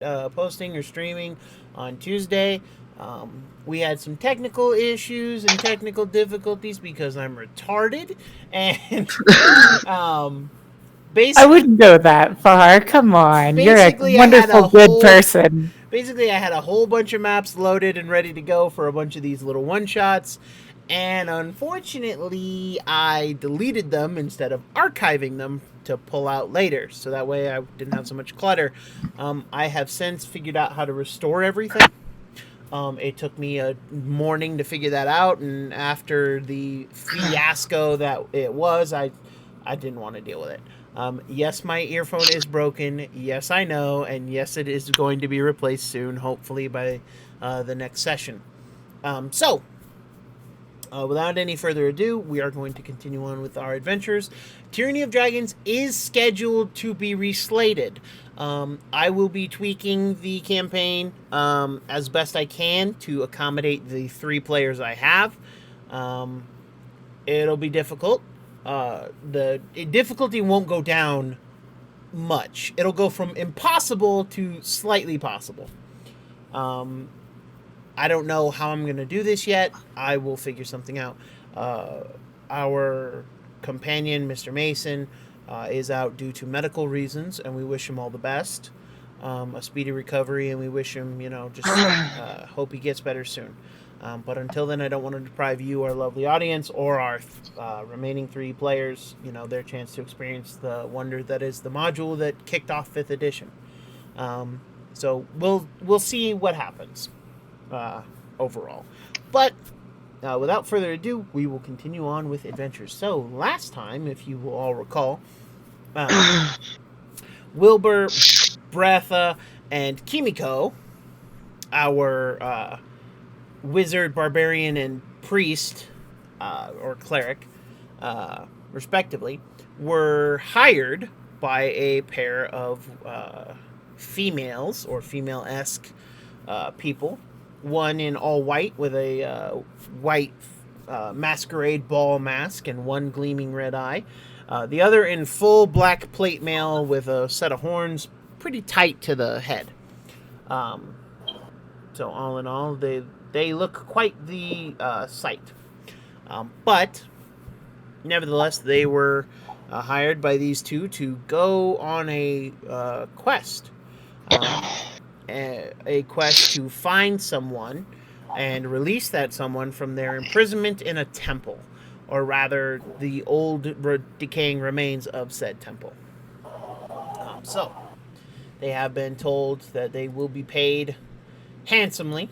posting or streaming on Tuesday. We had some technical issues and technical difficulties because I'm retarded, and um, I basically, wouldn't go that far. Come on. You're a basically, I had wonderful, a good whole person. basically I had a whole bunch of maps loaded and ready to go for a bunch of these little one shots, and unfortunately, I deleted them instead of archiving them to pull out later, so that way I didn't have so much clutter. I have since figured out how to restore everything. It took me a morning to figure that out, and after the fiasco that it was, I didn't want to deal with it. Yes, my earphone is broken. Yes, I know, and yes, it is going to be replaced soon, hopefully by the next session. So, without any further ado, we are going to continue on with our adventures. Tyranny of Dragons is scheduled to be reslated. I will be tweaking the campaign as best I can to accommodate the 3 players I have. It'll be difficult. The difficulty won't go down much. It'll go from impossible to slightly possible. I don't know how I'm going to do this yet. I will figure something out. Our companion, Mr. Mason, is out due to medical reasons, and we wish him all the best. A speedy recovery, and we wish him, just hope he gets better soon. But until then, I don't want to deprive you, our lovely audience, or our remaining 3 players, their chance to experience the wonder that is the module that kicked off 5th edition. So we'll see what happens. Overall. But without further ado, we will continue on with adventures. So, last time, if you will all recall, Wilbur, Bratha, and Kimiko, our wizard, barbarian, and priest, or cleric, respectively, were hired by a pair of females, or female-esque people. One in all white with a white masquerade ball mask and one gleaming red eye. The other in full black plate mail with a set of horns pretty tight to the head. So all in all, they look quite the sight. But nevertheless, they were hired by these 2 to go on a quest. A quest to find someone and release that someone from their imprisonment in a temple, or rather, the old decaying remains of said temple. So, they have been told that they will be paid handsomely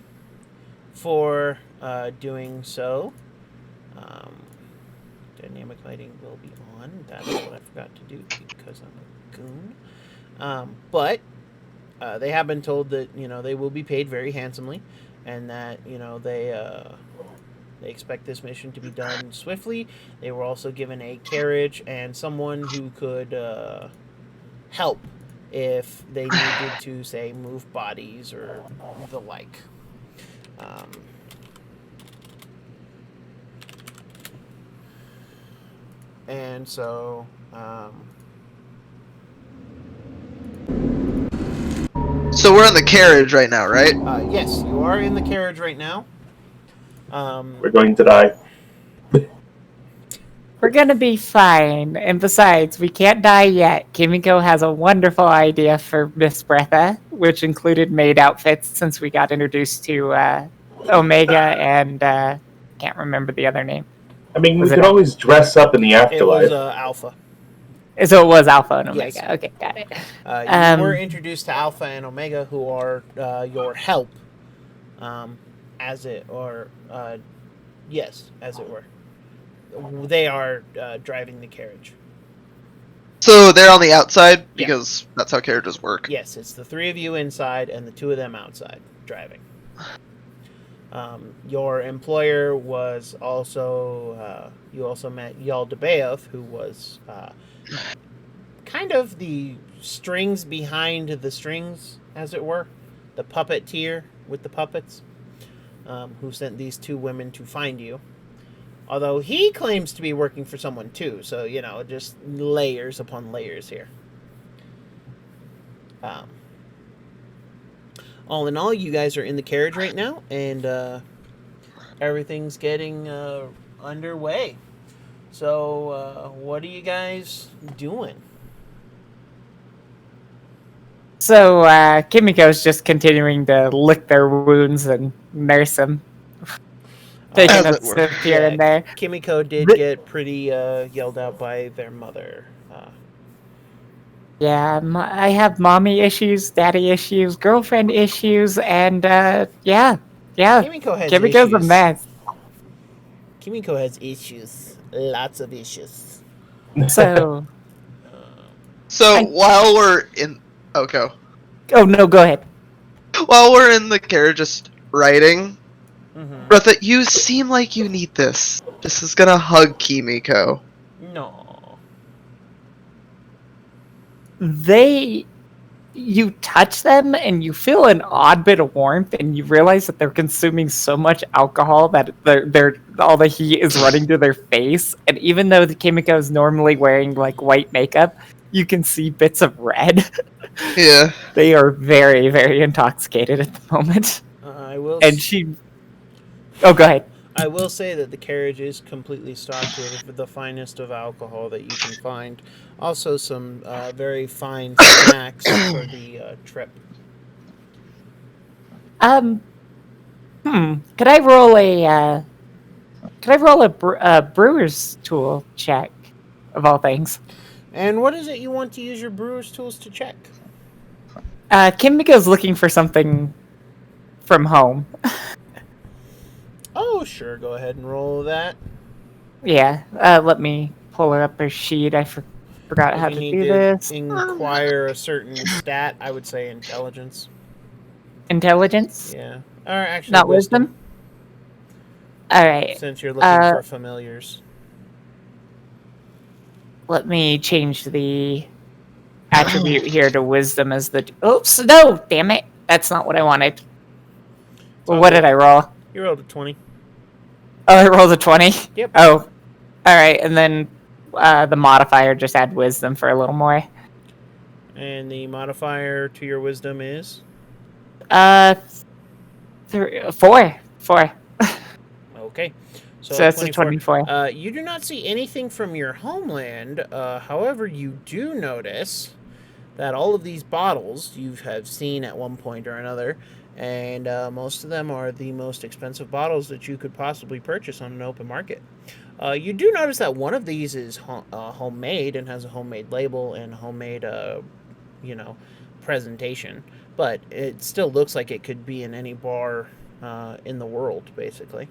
for doing so. Dynamic lighting will be on. That's what I forgot to do because I'm a goon. But they have been told that they will be paid very handsomely, and that they expect this mission to be done swiftly. They were also given a carriage and someone who could help if they needed to, say, move bodies or the like. And so. So we're in the carriage right now, right? Yes, you are in the carriage right now. We're going to die. We're gonna be fine. And besides, we can't die yet. Kimiko has a wonderful idea for Miss Bretha, which included maid outfits since we got introduced to Omega and can't remember the other name. I mean, Was we it could always dress up in the It was afterlife. Alpha. So it was Alpha and Omega. Yes. Okay, got it. You were introduced to Alpha and Omega, who are your help, as it were. They are driving the carriage. So they're on the outside because that's how carriages work. Yes, it's the 3 of you inside and the 2 of them outside driving. Your employer was also you also met Yaldabaoth, who was kind of the strings behind the strings, as it were, the puppeteer with the puppets, who sent these 2 women to find you. Although he claims to be working for someone too, so just layers upon layers here. all in all, you guys are in the carriage right now, and everything's getting underway. So, what are you guys doing? So, Kimiko's just continuing to lick their wounds and nurse them. Taking As a it were. sip here and there. Kimiko did get pretty yelled out by their mother. Yeah, I have mommy issues, daddy issues, girlfriend issues, and yeah. Kimiko has Kimiko's a issues. mess. Kimiko has issues. Lots of issues. So, While we're in... Oh, go. oh no, go ahead. While we're in the carriage just riding, Mm-hmm. Bertha, you seem like you need this. This is gonna hug Kimiko. No. You touch them and you feel an odd bit of warmth, and you realize that they're consuming so much alcohol that they're all the heat is running to their face. And even though the Kimiko is normally wearing like white makeup, you can see bits of red. Yeah. They are very, very intoxicated at the moment. I will. And she. Oh, go ahead. I will say that the carriage is completely stocked with the finest of alcohol that you can find. Also, some very fine snacks for the trip. Could I roll a? Brewer's tool check, of all things? And what is it you want to use your brewer's tools to check? Kimiko's looking for something from home. Oh, sure. Go ahead and roll that. Yeah, let me pull her up her sheet. I forgot how If to you do need this. to inquire a certain stat, I would say intelligence. Intelligence? Yeah. Or actually, Not wisdom? Alright. Since you're looking for familiars. Let me change the attribute here to wisdom as the... Oops, no! Damn it! That's not what I wanted. Well, what did I roll? You rolled a 20. Oh, I rolled a 20? Yep. Oh. Alright, and then the modifier just add wisdom for a little more. And the modifier to your wisdom is? 4. Okay. So that's a 24. You do not see anything from your homeland. However, you do notice that all of these bottles you have seen at one point or another, and most of them are the most expensive bottles that you could possibly purchase on an open market. You do notice that one of these is homemade and has a homemade label and homemade, presentation, but it still looks like it could be in any bar in the world, basically.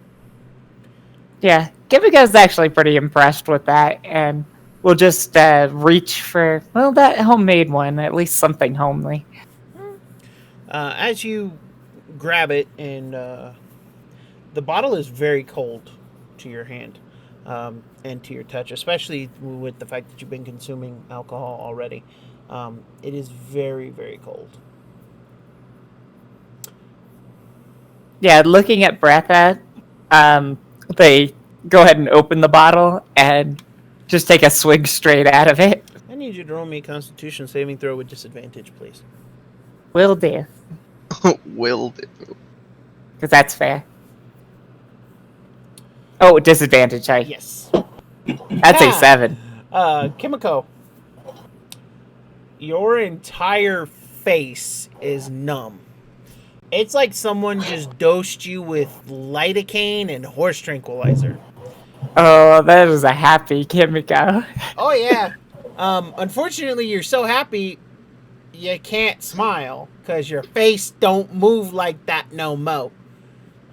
Yeah, Kimiko's actually pretty impressed with that, and we'll just reach for, well, that homemade one, at least something homely. As you grab it, and the bottle is very cold to your hand and to your touch, especially with the fact that you've been consuming alcohol already. It is very, very cold. Yeah, looking at Bretha, they go ahead and open the bottle and just take a swig straight out of it. I need you to roll me a Constitution saving throw with disadvantage, please. Will do. Will do. Because that's fair. Oh, disadvantage, sorry. Yes. That's a 7. Kimiko, your entire face is numb. It's like someone just dosed you with lidocaine and horse tranquilizer. Oh, that is a happy Kimiko. Oh, yeah. Unfortunately, you're so happy you can't smile because your face don't move like that no mo.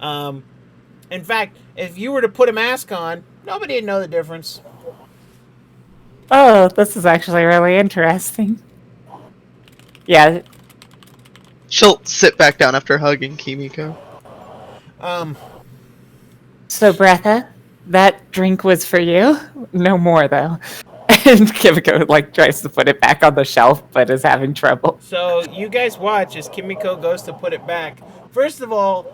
In fact, if you were to put a mask on, nobody would know the difference. Oh, this is actually really interesting. Yeah. She'll sit back down after hugging Kimiko. So, Bretha, that drink was for you? No more, though. And Kimiko, tries to put it back on the shelf, but is having trouble. So, you guys watch as Kimiko goes to put it back. First of all,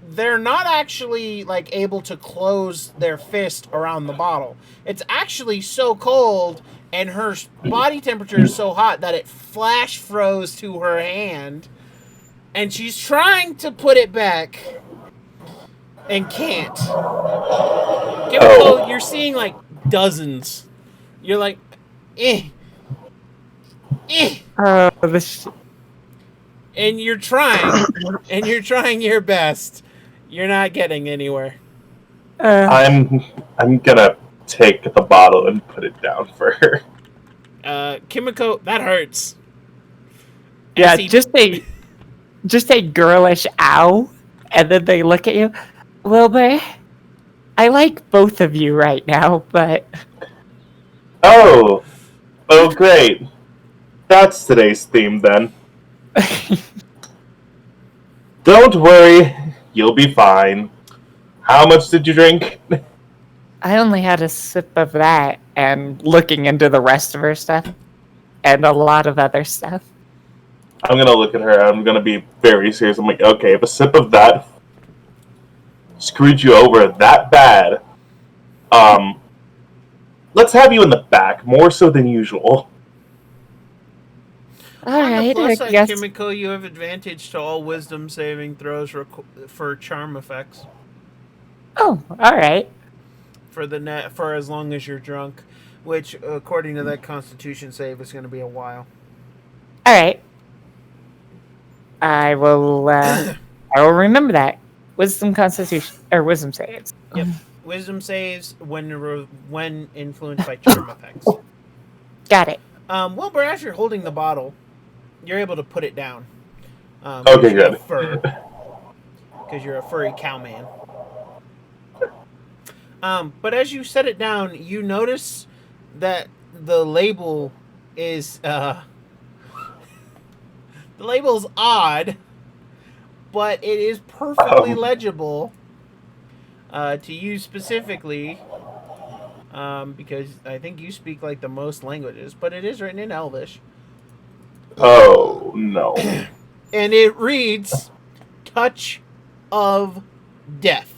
they're not actually, able to close their fist around the bottle. It's actually so cold, and her body temperature is so hot that it flash froze to her hand. And she's trying to put it back and can't. Kimiko, you're seeing like dozens. You're like, eh. Oh, this. And you're trying. And you're trying your best. You're not getting anywhere. I'm gonna take the bottle and put it down for her. Kimiko, that hurts. Yeah, just a girlish ow, and then they look at you. Wilbur, I like both of you right now, but... Oh, great. That's today's theme, then. Don't worry, you'll be fine. How much did you drink? I only had a sip of that, and looking into the rest of her stuff, and a lot of other stuff. I'm gonna look at her, I'm gonna be very serious. I'm like, okay, if a sip of that screwed you over that bad, let's have you in the back, more so than usual. Alright, Plus, I guess... Kimiko, you have advantage to all wisdom saving throws for charm effects. Oh, alright. For as long as you're drunk, which, according to that Constitution save, is going to be a while. Alright. I will remember that. Wisdom Constitution, or Wisdom saves. Yep. Wisdom saves when influenced by charm effects. Got it. Wilbur, as you're holding the bottle, you're able to put it down. Okay, good. Because you're a furry cowman. But as you set it down, you notice that the label is the label's odd, but it is perfectly legible to you specifically, because I think you speak like the most languages, but it is written in Elvish. Oh, no. And it reads, Touch of Death.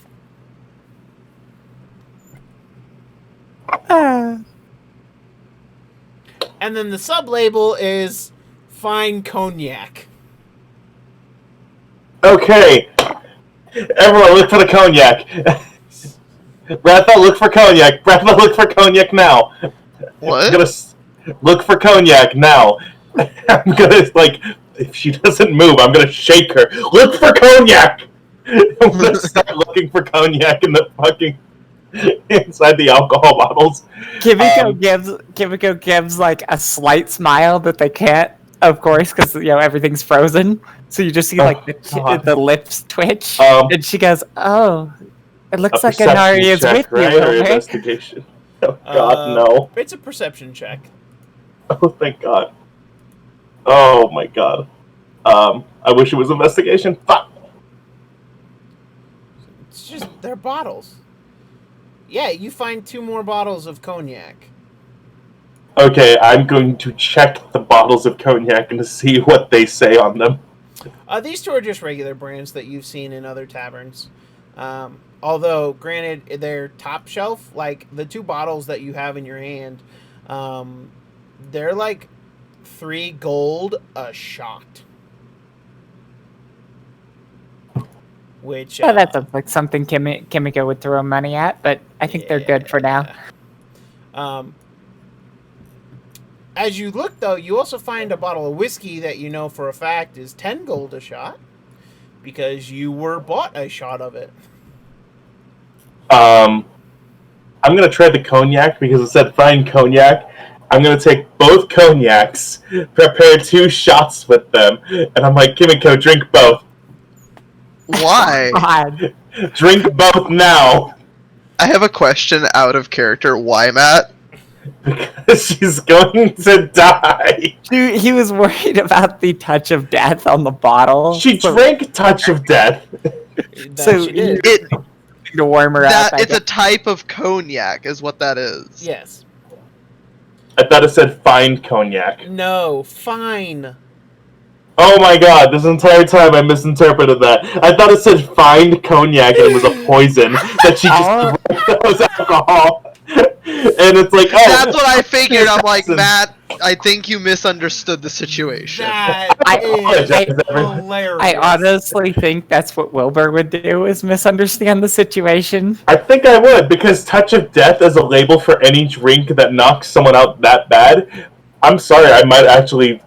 And then the sub-label is Fine Cognac. Okay. Everyone, look for the cognac. Ratha, look for cognac. Ratha, look for cognac now. What? I'm gonna look for cognac now. I'm gonna, like, if she doesn't move, I'm gonna shake her. Look for cognac! I'm gonna start looking for cognac in the fucking... inside the alcohol bottles. Kimiko gives like a slight smile that they can't, of course, because everything's frozen. So you just see like the lips twitch, and she goes, "Oh, it looks like Anari is with you, right? Or okay?" Investigation. Oh God, no! It's a perception check. Oh, thank God. Oh my God. I wish it was investigation. Fuck. It's just they're bottles. Yeah, you find 2 more bottles of cognac. Okay, I'm going to check the bottles of cognac and to see what they say on them. These 2 are just regular brands that you've seen in other taverns. Although, granted, they're top shelf. Like, the 2 bottles that you have in your hand, they're like 3 gold a shot. Which that sounds like something Kimiko would throw money at, but I think they're good for now. As you look, though, you also find a bottle of whiskey that you know for a fact is 10 gold a shot, because you were bought a shot of it. I'm going to try the cognac, because it said fine cognac. I'm going to take both cognacs, prepare 2 shots with them, and I'm like, Kimiko, drink both. Why? God. Drink both now. I have a question out of character. Why, Matt? Because she's going to die. Dude, he was worried about the touch of death on the bottle. She drank Touch of Death. So she did. To warm her up. It's a type of cognac, is what that is. Yes. I thought it said fine cognac. No, fine. Oh my God, this entire time I misinterpreted that. I thought it said fine cognac and it was a poison that she just drank that was alcohol. And it's like, oh, That's what I figured. I'm like, Assassin. Matt, I think you misunderstood the situation. That I is apologize, everyone. hilarious. I honestly think that's what Wilbur would do, is misunderstand the situation. I think I would, because Touch of Death as a label for any drink that knocks someone out that bad, I'm sorry, I might actually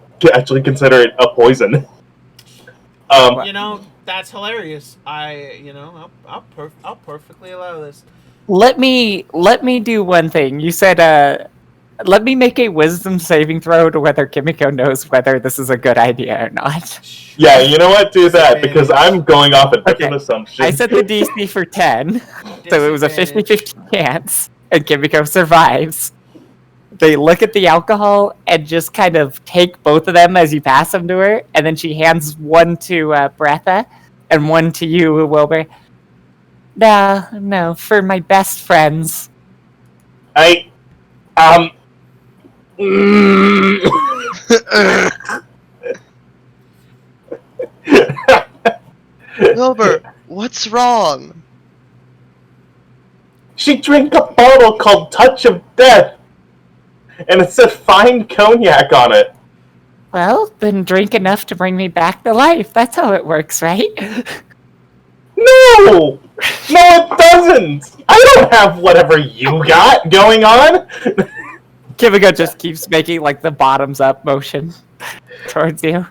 consider it a poison. You know, that's hilarious. I'll perfectly allow this. Let me do one thing. You said, let me make a wisdom saving throw to whether Kimiko knows whether this is a good idea or not. Yeah, you know what? Do that, because I'm going off a different assumption. I set the DC for 10, so it was a 50-50 chance, and Kimiko survives. They look at the alcohol and just kind of take both of them as you pass them to her, and then she hands one to Bretha and one to you, Wilbur. No, for my best friends. Wilbur, what's wrong? She drank a bottle called Touch of Death, and it said "Find Cognac" on it. Well, then drink enough to bring me back to life. That's how it works, right? No, it doesn't. I don't have whatever you got going on. Kimiko just keeps making like the bottoms up motion towards you.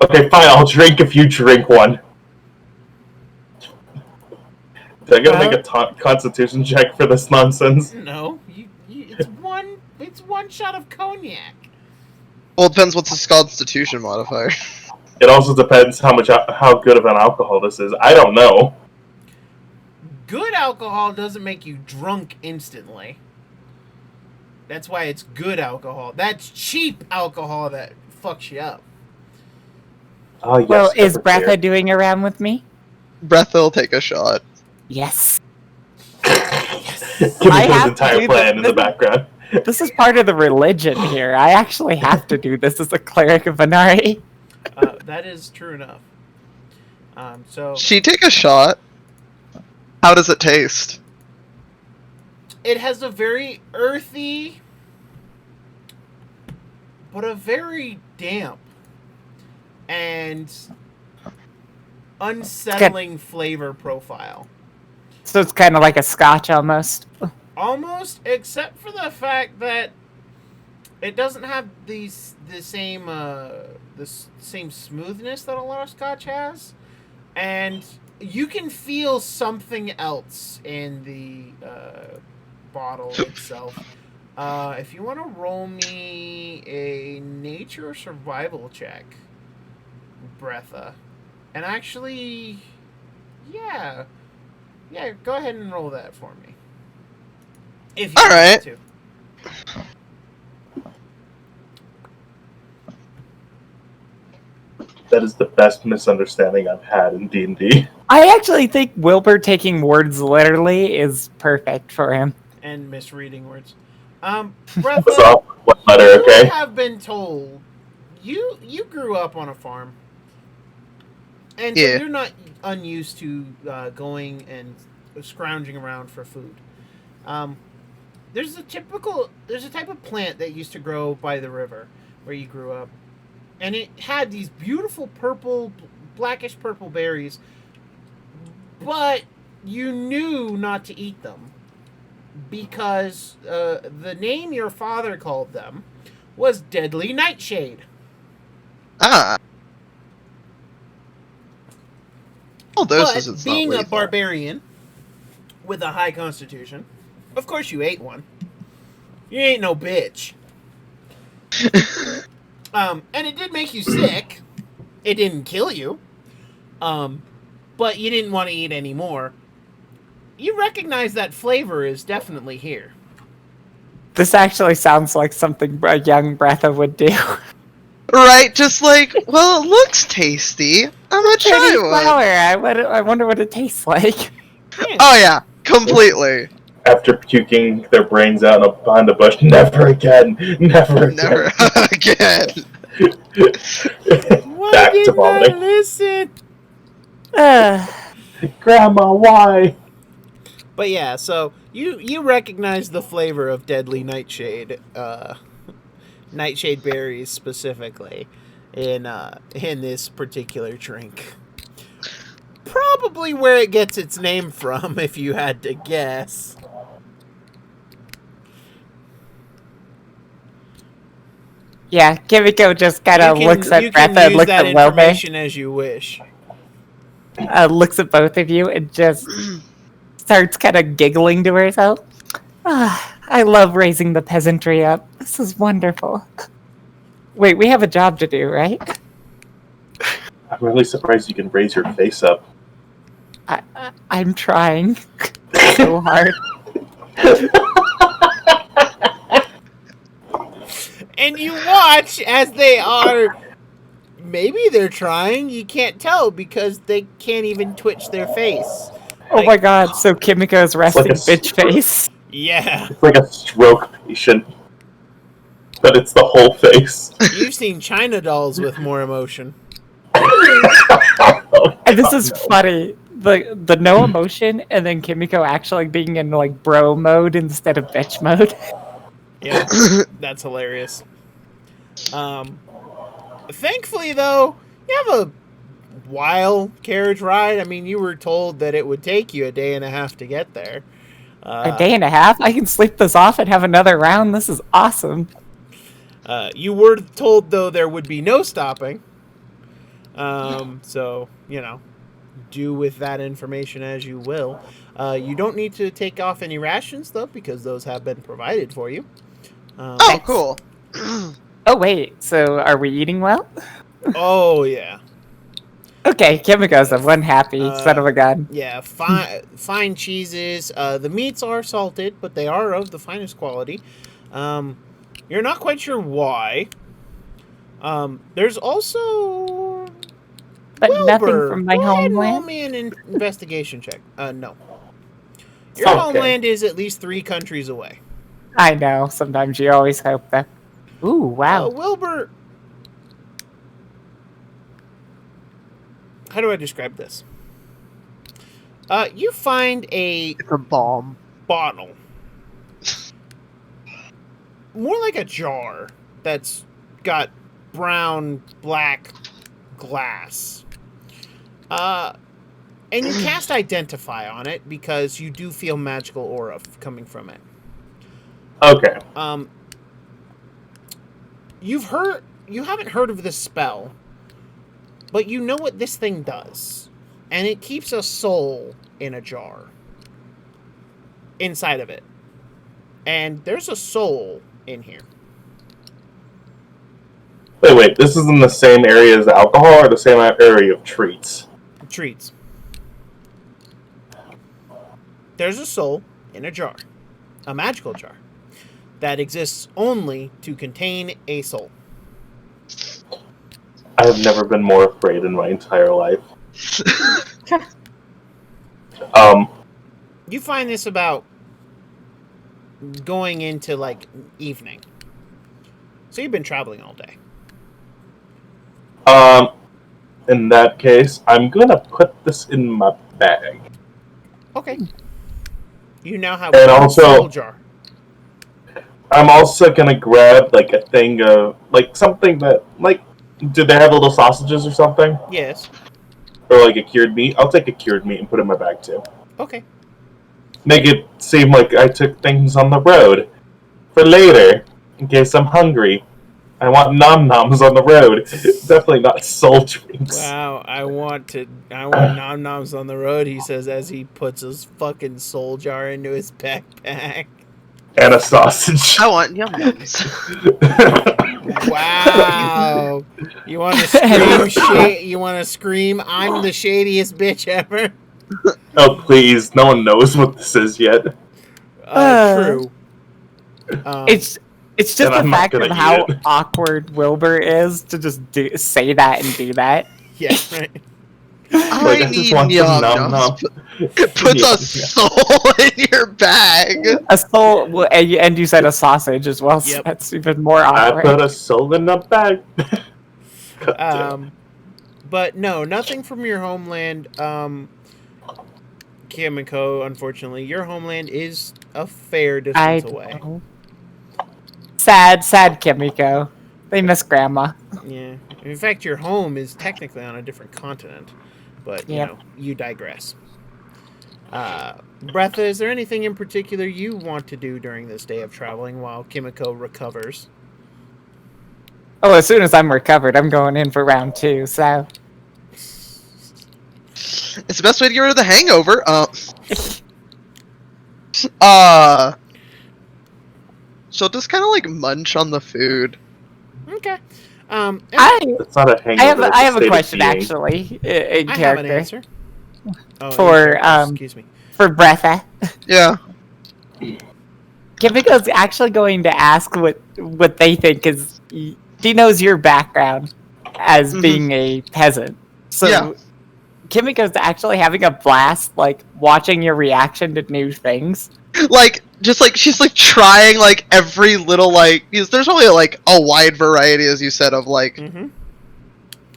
Okay, fine. I'll drink if you drink one. Did I gotta make a constitution check for this nonsense? No, it's one shot of cognac. Well, it depends what's his constitution modifier. It also depends how good of an alcohol this is. I don't know. Good alcohol doesn't make you drunk instantly. That's why it's good alcohol. That's cheap alcohol that fucks you up. Oh, yes, Well, is over Bretha here. doing around with me? Breath will take a shot. Yes. Kimiko's have to entire do plan in this. the background. This is part of the religion here. I actually have to do this as a cleric of Venari. That is true enough. So She take a shot. How does it taste? it has a very earthy, but a very damp and unsettling flavor profile. So it's kind of like a scotch almost. Almost, except for the fact that it doesn't have the same smoothness that a lot of scotch has, and you can feel something else in the bottle itself. If you want to roll me a nature or survival check, Bretha, and actually, yeah, go ahead and roll that for me. If you All right. want to. That is the best misunderstanding I've had in D&D. I actually think Wilbur taking words literally is perfect for him. And misreading words. So, Bretha, what letter, you okay? have been told you grew up on a farm, and so Yeah. you're not unused to going and scrounging around for food. There's a type of plant that used to grow by the river where you grew up, and it had these beautiful blackish purple berries, but you knew not to eat them because the name your father called them was deadly nightshade. Ah. Well, But it's being not a lethal. barbarian with a high constitution, of course you ate one. You ain't no bitch. And it did make you sick. It didn't kill you. But you didn't want to eat any more. You recognize that flavor is definitely here. This actually sounds like something a young Bretha would do. Right, just like, well, it looks tasty. I'm gonna Pretty try one. flower. I wonder what it tastes like. Oh yeah, completely. After puking their brains out behind a bush, never again, never Never again. again. Why Back to didn't I vomiting. listen? Uh, Grandma, why? But yeah, so you recognize the flavor of deadly nightshade, nightshade berries specifically, in this particular drink. Probably where it gets its name from, if you had to guess. Yeah, Kimiko just kind of looks at You can Breatha and use looks that at Wilbur, information as you wish. looks at both of you, and just starts kind of giggling to herself. I love raising the peasantry up. This is wonderful. Wait, we have a job to do, right? I'm really surprised you can raise your face up. I'm trying so hard. And you watch as they are. Maybe they're trying. You can't tell because they can't even twitch their face. Oh my god, so Kimiko's resting like a bitch face. Yeah. It's like a stroke patient. But it's the whole face. You've seen China dolls with more emotion. And this is funny. The no emotion, and then Kimiko actually being in like bro mode instead of bitch mode. Yeah, that's hilarious. Thankfully, though, you have a wild carriage ride. I mean, you were told that it would take you a day and a half to get there. A day and a half? I can sleep this off and have another round. This is awesome. You were told, though, there would be no stopping. So, do with that information as you will. You don't need to take off any rations, though, because those have been provided for you. Oh, cool. Oh, wait. So are we eating well? Oh, yeah. Okay, Kimiko's the one happy son of a gun. Yeah, fine cheeses. The meats are salted, but they are of the finest quality. You're not quite sure why. There's also... But Wilbur, nothing from my go ahead and homeland? roll me an investigation check. No. Your Okay. homeland is at least 3 countries away. I know. Sometimes you always hope that. Ooh, wow. Wilbur... How do I describe this? You find It's a bomb. bottle. More like a jar that's got brown, black glass. And you cast Identify on it because you do feel magical aura coming from it. Okay. You haven't heard of this spell, but you know what this thing does. And it keeps a soul in a jar. Inside of it. And there's a soul in here. Wait. This is in the same area as the alcohol or the same area of treats? Treats. There's a soul in a jar. A magical jar. That exists only to contain a soul. I have never been more afraid in my entire life. You find this about going into, evening. So you've been traveling all day. In that case, I'm gonna put this in my bag. Okay. You now have And one also- soul jar. I'm also gonna grab, a thing of, something that, do they have little sausages or something? Yes. Or, a cured meat? I'll take a cured meat and put it in my bag, too. Okay. Make it seem like I took things on the road. For later, in case I'm hungry. I want nom-noms on the road. Definitely not soul drinks. Wow, I want nom-noms on the road, he says as he puts his fucking soul jar into his backpack. And a sausage. I want yum-yums. Wow. You want to scream You want to scream I'm the shadiest bitch ever? Oh, please. No one knows what this is yet. True. It's just And the I'm not fact gonna of how eat it. awkward Wilbur is to just say that and do that. Yeah, right. I just need want some yum-yums. nom-nom. Put Yeah. a soul in your bag. A soul, well, and you said a sausage as well, so Yep. that's even more I awkward. put a soul in a bag. God damn. But no, nothing from your homeland. Kimiko, unfortunately, your homeland is a fair I distance away. know. Sad Kimiko. They miss Grandma. Yeah. In fact, your home is technically on a different continent, but Yep. you digress. Breatha, is there anything in particular you want to do during this day of traveling while Kimiko recovers? Oh, as soon as I'm recovered, I'm going in for round 2, so... It's the best way to get rid of the hangover. She'll just kind of like munch on the food. Okay. It's not a hangover. I have a state of question, being. actually, in I character. have an answer. Oh, For, in character, excuse me. For Breatha. Yeah. Kimiko's actually going to ask what they think, is she knows your background as being a peasant. So Yeah. Kimiko's actually having a blast, like, watching your reaction to new things. Like, just like, she's like trying like every little like, because there's only like a wide variety, as you said, of like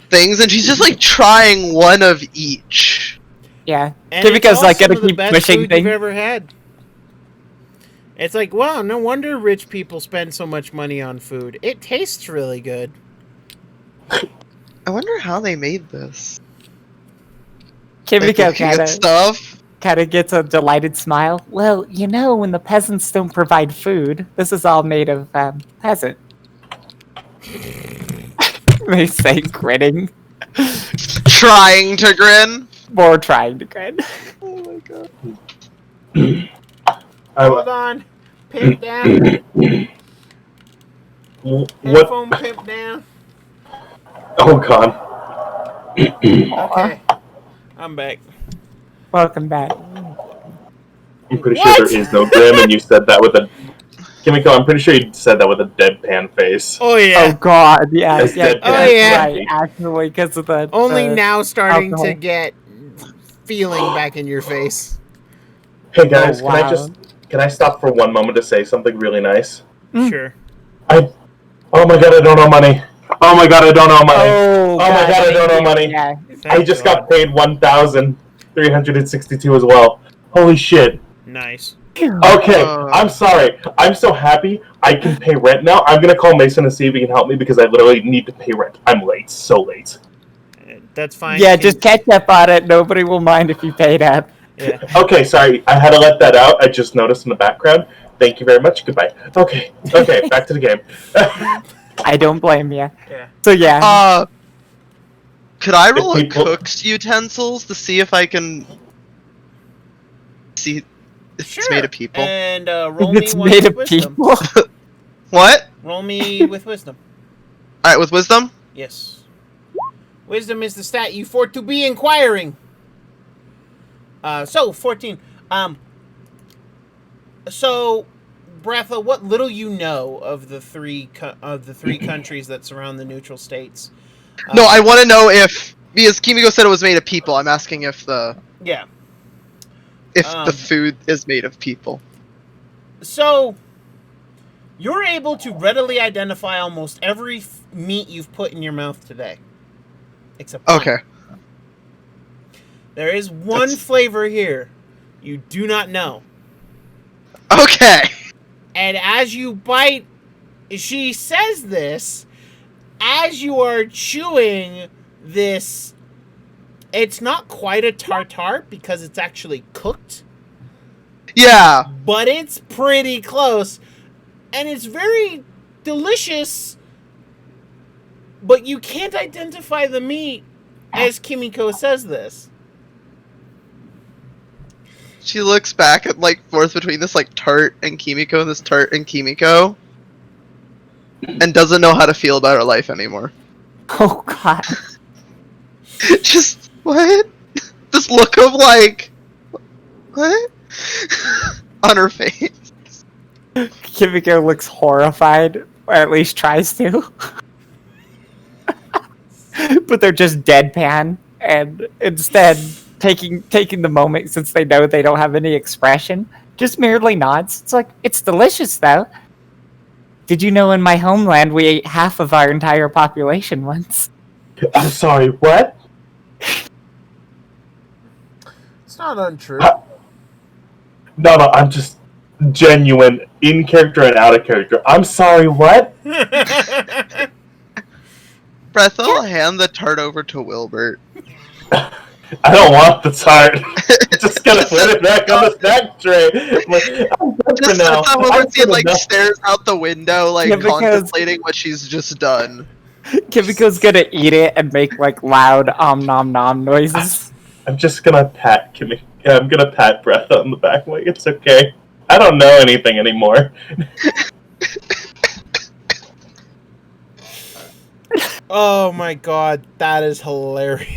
things, and she's just like trying one of each. Yeah. And Kimiko's it's like all gonna some of the keep best pushing food things. you've ever had. It's like, wow, no wonder rich people spend so much money on food. It tastes really good. I wonder how they made this. Kimiko Like, looking at stuff. kind of gets a delighted smile. Well, when the peasants don't provide food, this is all made of peasant. They say, grinning. Trying to grin. More trying to grin. Oh my god. Hold on. Pimp down. What? Headphone pimp down. Oh god. Okay. I'm back. Welcome back. I'm pretty What? sure there is no grim, and you said that with a... Kimiko, I'm pretty sure you said that with a deadpan face. Oh, yeah. Oh god, yeah, That's yeah, dead that's pan. right, actually, because of the... Only the- now starting to alcohol. get feeling back in your face. Hey guys, Oh, wow. can I stop for one moment to say something really nice? Sure. Oh my god, I don't know money. Oh my god, I don't know money. Oh, my God, I don't know money. Yeah. I just got paid 1,362 as well. Holy shit. Nice. Okay, I'm sorry. I'm so happy I can pay rent now. I'm gonna call Mason to see if he can help me because I literally need to pay rent. I'm late, so late. That's fine. Yeah, You can- just catch up on it. Nobody will mind if you paid up. Yeah. Okay, sorry. I had to let that out. I just noticed in the background. Thank you very much. Goodbye. Okay, back to the game. I don't blame you. Yeah. So yeah, Could I roll a people- cook's utensils to see if I can see if Sure. it's made of people? And roll me it's one made with of wisdom. people. What? Roll me with wisdom. Alright, with wisdom? Yes. Wisdom is the stat you for to be inquiring. So 14. So, Breatha, what little you know of the three countries that surround the neutral states? No, I want to know if, because Kimiko said it was made of people. I'm asking if the Yeah. the food is made of people. So, you're able to readily identify almost every meat you've put in your mouth today, except one. Okay. There is one flavor here you do not know. Okay. And as you bite, she says this, as you are chewing this, it's not quite a tartare because it's actually cooked, Yeah. but it's pretty close. And it's very delicious, but you can't identify the meat as Kimiko says this. She looks back at like forth between this like tart and Kimiko and this tart and Kimiko, and doesn't know how to feel about her life anymore. Oh god. Just what? This look of like what on her face. Kimiko looks horrified, or at least tries to. But they're just deadpan, and instead taking the moment, since they know they don't have any expression, just merely nods. It's like, it's delicious though. Did you know in my homeland we ate half of our entire population once? I'm sorry, what? It's not untrue. No, I'm just genuine, in character and out of character. I'm sorry, what? Breath, I'll hand the tart over to Wilbert. I don't want the tart. I'm just gonna put it back on the snack tray. I'm done for Just now. that I've Wilbert had like enough. stares out the window, like Yeah, because- contemplating what she's just done. Kimiko's gonna eat it and make like loud nom nom noises. I'm just gonna pat Kimmy. I'm gonna pat Breath on the back like it's okay. I don't know anything anymore. Oh my god, that is hilarious.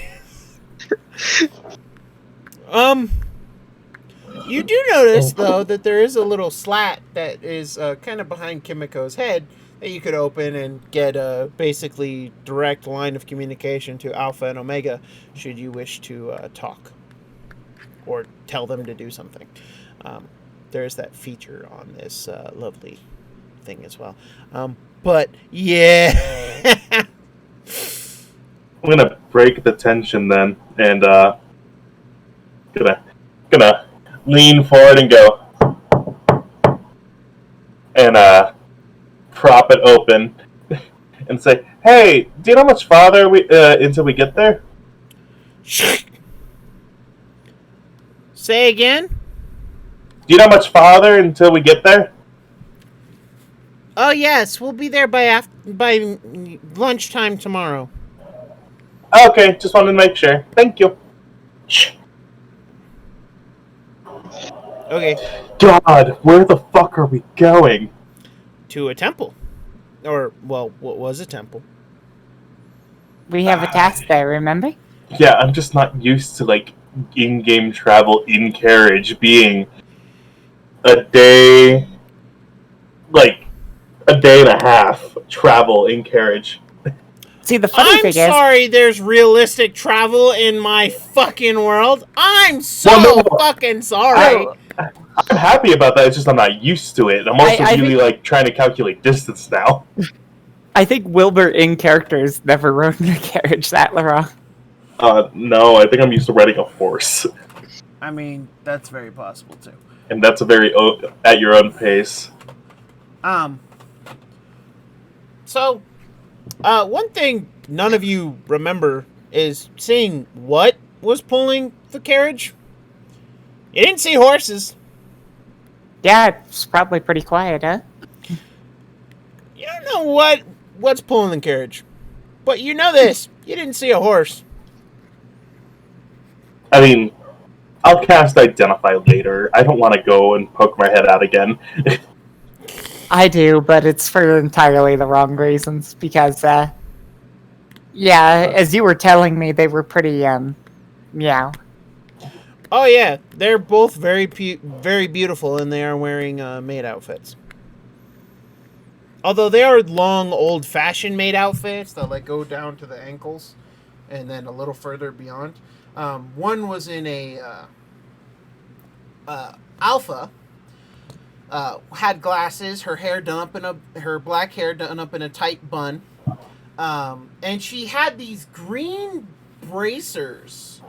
You do notice though that there is a little slat that is kind of behind Kimiko's head that you could open and get a basically direct line of communication to Alpha and Omega should you wish to talk or tell them to do something. There is that feature on this lovely thing as well. But yeah. I'm gonna break the tension then, and gonna lean forward and go, and prop it open, and say, "Hey, do you know how much farther we until we get there?" Say again? Do you know how much farther until we get there? Oh yes, we'll be there by lunchtime tomorrow. Okay, just wanted to make sure. Thank you. Okay. God, where the fuck are we going? To a temple. Or, well, what was a temple? We have a task there, remember? Yeah, I'm just not used to like in-game travel in carriage being a day, like a day and a half travel in carriage. See, the funny thing sorry there's realistic travel in my fucking world. I'm so Well, no. fucking sorry. I'm happy about that. It's just I'm not used to it. I'm also I really think- like trying to calculate distance now. I think Wilbur in characters never rode in a carriage that long. No, I think I'm used to riding a horse, I mean, that's very possible too. and that's a very at your own pace. So, one thing none of you remember is seeing what was pulling the carriage. You didn't see horses. Yeah, it's probably pretty quiet, huh? You don't know what's pulling the carriage. But you know this. You didn't see a horse. I mean, I'll cast Identify later. I don't want to go and poke my head out again. I do, but it's for entirely the wrong reasons. Because, yeah, as you were telling me, they were pretty, meow. Oh yeah, they're both very beautiful, and they are wearing maid outfits. Although they are long, old-fashioned maid outfits that like go down to the ankles, and then a little further beyond. One was in a alpha. Had glasses, her hair done up in her black hair done up in a tight bun, and she had these green bracers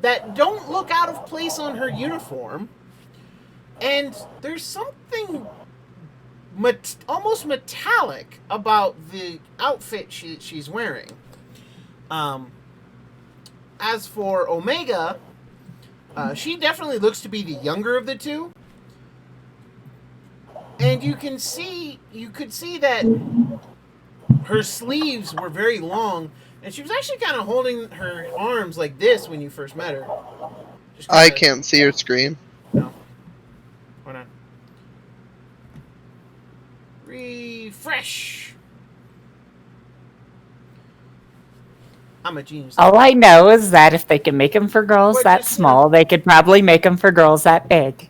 that don't look out of place on her uniform, and there's something almost metallic about the outfit she's wearing. As for Omega, she definitely looks to be the younger of the two. And you could see that her sleeves were very long, and she was actually kind of holding her arms like this when you first met her. I can't see your screen. No. Hold on. Refresh. I'm a genius. All I know is that if they can make them for girls What, that just- small, they could probably make them for girls that big.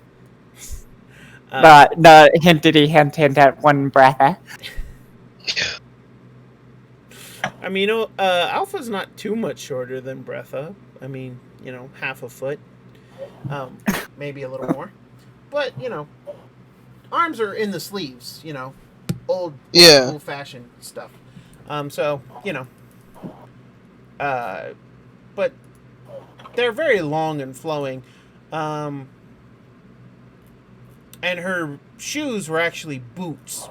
Uh, The hintity hint at one breath, eh? I mean, Alpha's not too much shorter than Breatha. I mean, half a foot. Maybe a little more. But, arms are in the sleeves, old-fashioned stuff. But they're very long and flowing. And her shoes were actually boots,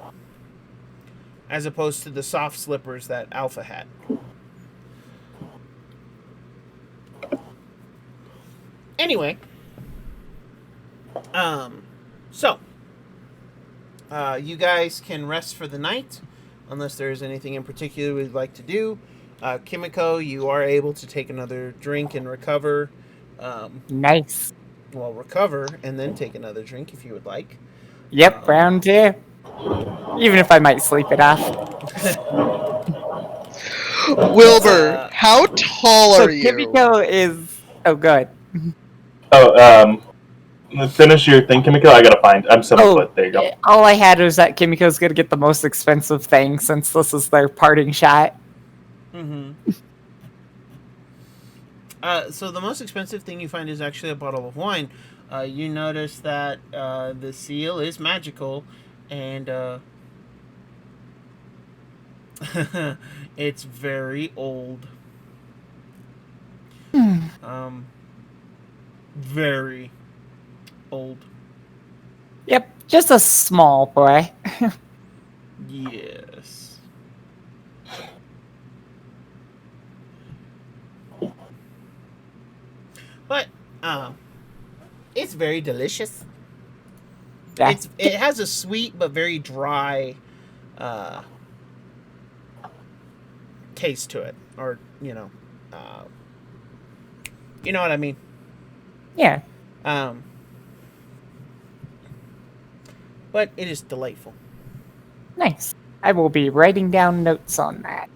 as opposed to the soft slippers that Alpha had. Anyway, so you guys can rest for the night, unless there's anything in particular we'd like to do. Kimiko, you are able to take another drink and recover. Nice. Well, recover and then take another drink if you would like. Yep, round 2. Even if I might sleep it off. Wilbur, how tall So are you? Kimiko is... Oh, good. Oh, finish your thing, Kimiko. I gotta find. I'm 7 foot. There you go. All I had was that Kimiko's gonna get the most expensive thing since this is their parting shot. Mm-hmm. So the most expensive thing you find is actually a bottle of wine. You notice that the seal is magical, and it's very old. Very old. Yep, just a small boy. Yes. But it's very delicious. Yeah. It has a sweet but very dry taste to it, or you know what I mean. Yeah. But it is delightful. Nice. I will be writing down notes on that.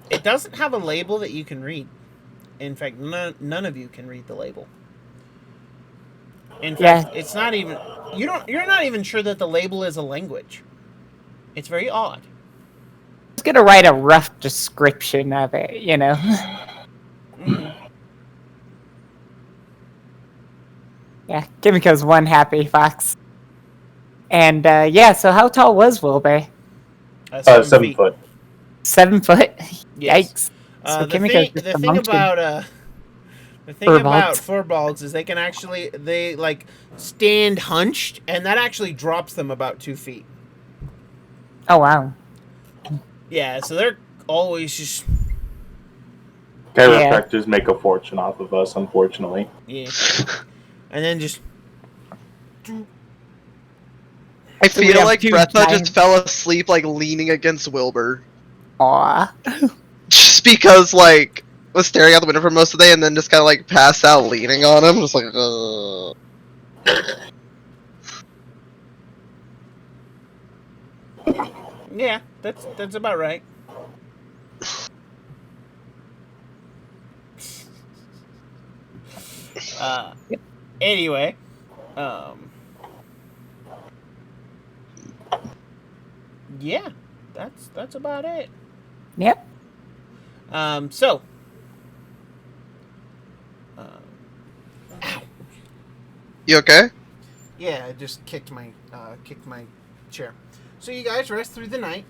It doesn't have a label that you can read. In fact, none of you can read the label. In fact, it's not even you're not even sure that the label is a language. It's very odd. I was gonna write a rough description of it, you know. Mm-hmm. Yeah, Kimiko's one happy fox. And yeah, so how tall was Wilbur? 7 feet. foot. 7 foot? Yes. Yikes. So The Kimiko's thing just a munchkin. about furbolgs is they can actually stand hunched, and that actually drops them about 2 feet. Oh, wow. Yeah, so they're always just Chiropractors make a fortune off of us, unfortunately. yeah, and then just. I So we feel have like 2 Bretha giant- just fell asleep, like, leaning against Wilbur. Aw. Just because, like, was staring out the window for most of the day and then just kind of, like, passed out leaning on him. Just like, Yeah, that's about right. Anyway, yeah, that's about it. Yep. So, You okay? yeah, I just kicked my chair. So you guys rest through the night.